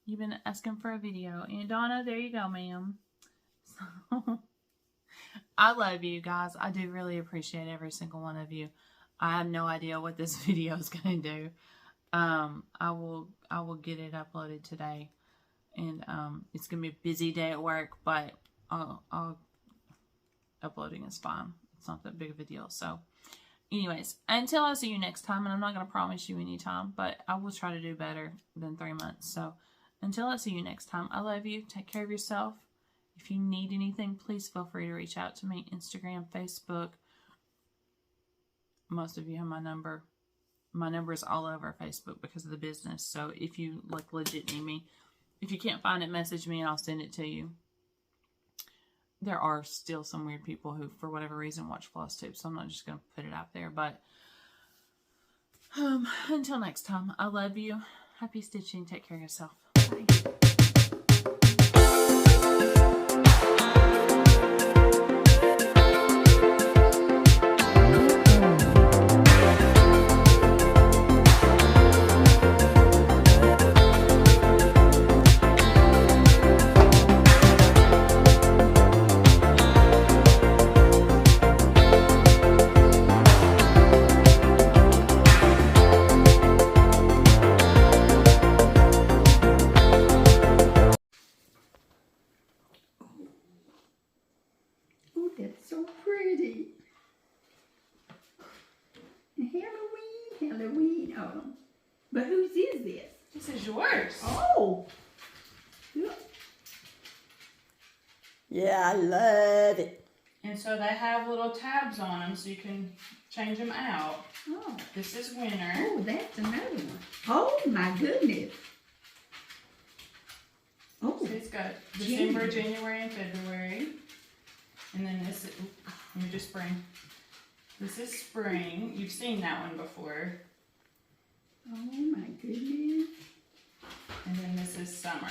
You've been asking for a video. Aunt Donna, there you go, ma'am. So, I love you guys. I do really appreciate every single one of you. I have no idea what this video is going to do. I will get it uploaded today. And it's going to be a busy day at work, but uploading is fine. It's not that big of a deal. So, anyways, until I see you next time, and I'm not going to promise you any time, but I will try to do better than 3 months. So, until I see you next time, I love you. Take care of yourself. If you need anything, please feel free to reach out to me. Instagram, Facebook. Most of you have my number. My number is all over Facebook because of the business. So, if you, like, legit need me, if you can't find it, message me and I'll send it to you. There are still some weird people who, for whatever reason, watch Flosstube, so I'm not just going to put it out there. But until next time, I love you. Happy stitching. Take care of yourself. Bye. that's so pretty. Halloween, Halloween. Oh, but whose is this? This is yours. Oh. Look. Yeah, I love it. And so they have little tabs on them so you can change them out. Oh. This is winter. Oh, that's another one. Oh my goodness. Oh. So it's got December, January, and February. And then this is, let me just spring. This is spring. You've seen that one before. Oh my goodness. And then this is summer.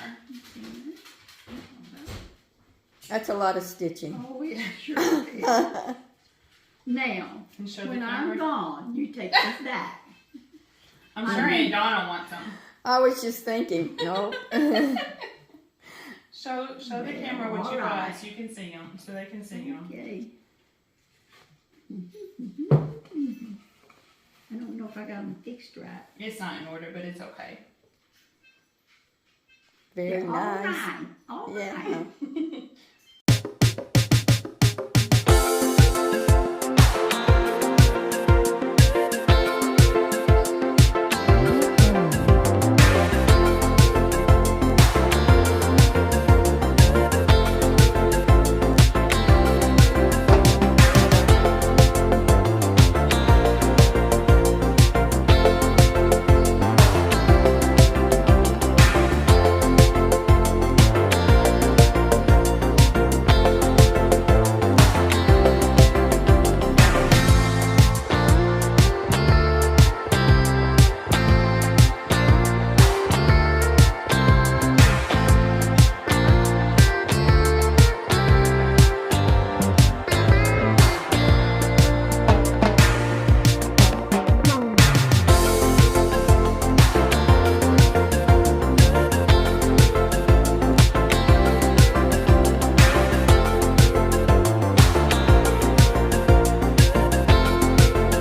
That's a lot of stitching. Oh, yeah, sure is. Now, And show the when I'm camera. gone, you take this back. I'm sure Aunt Donna wants them. I was just thinking, no. Show the Yeah, camera what you alright. got so you can see them, so they can see them. Okay. I don't know if I got them fixed right. It's not in order, but it's okay. Very They're nice. All right. All Yeah. right.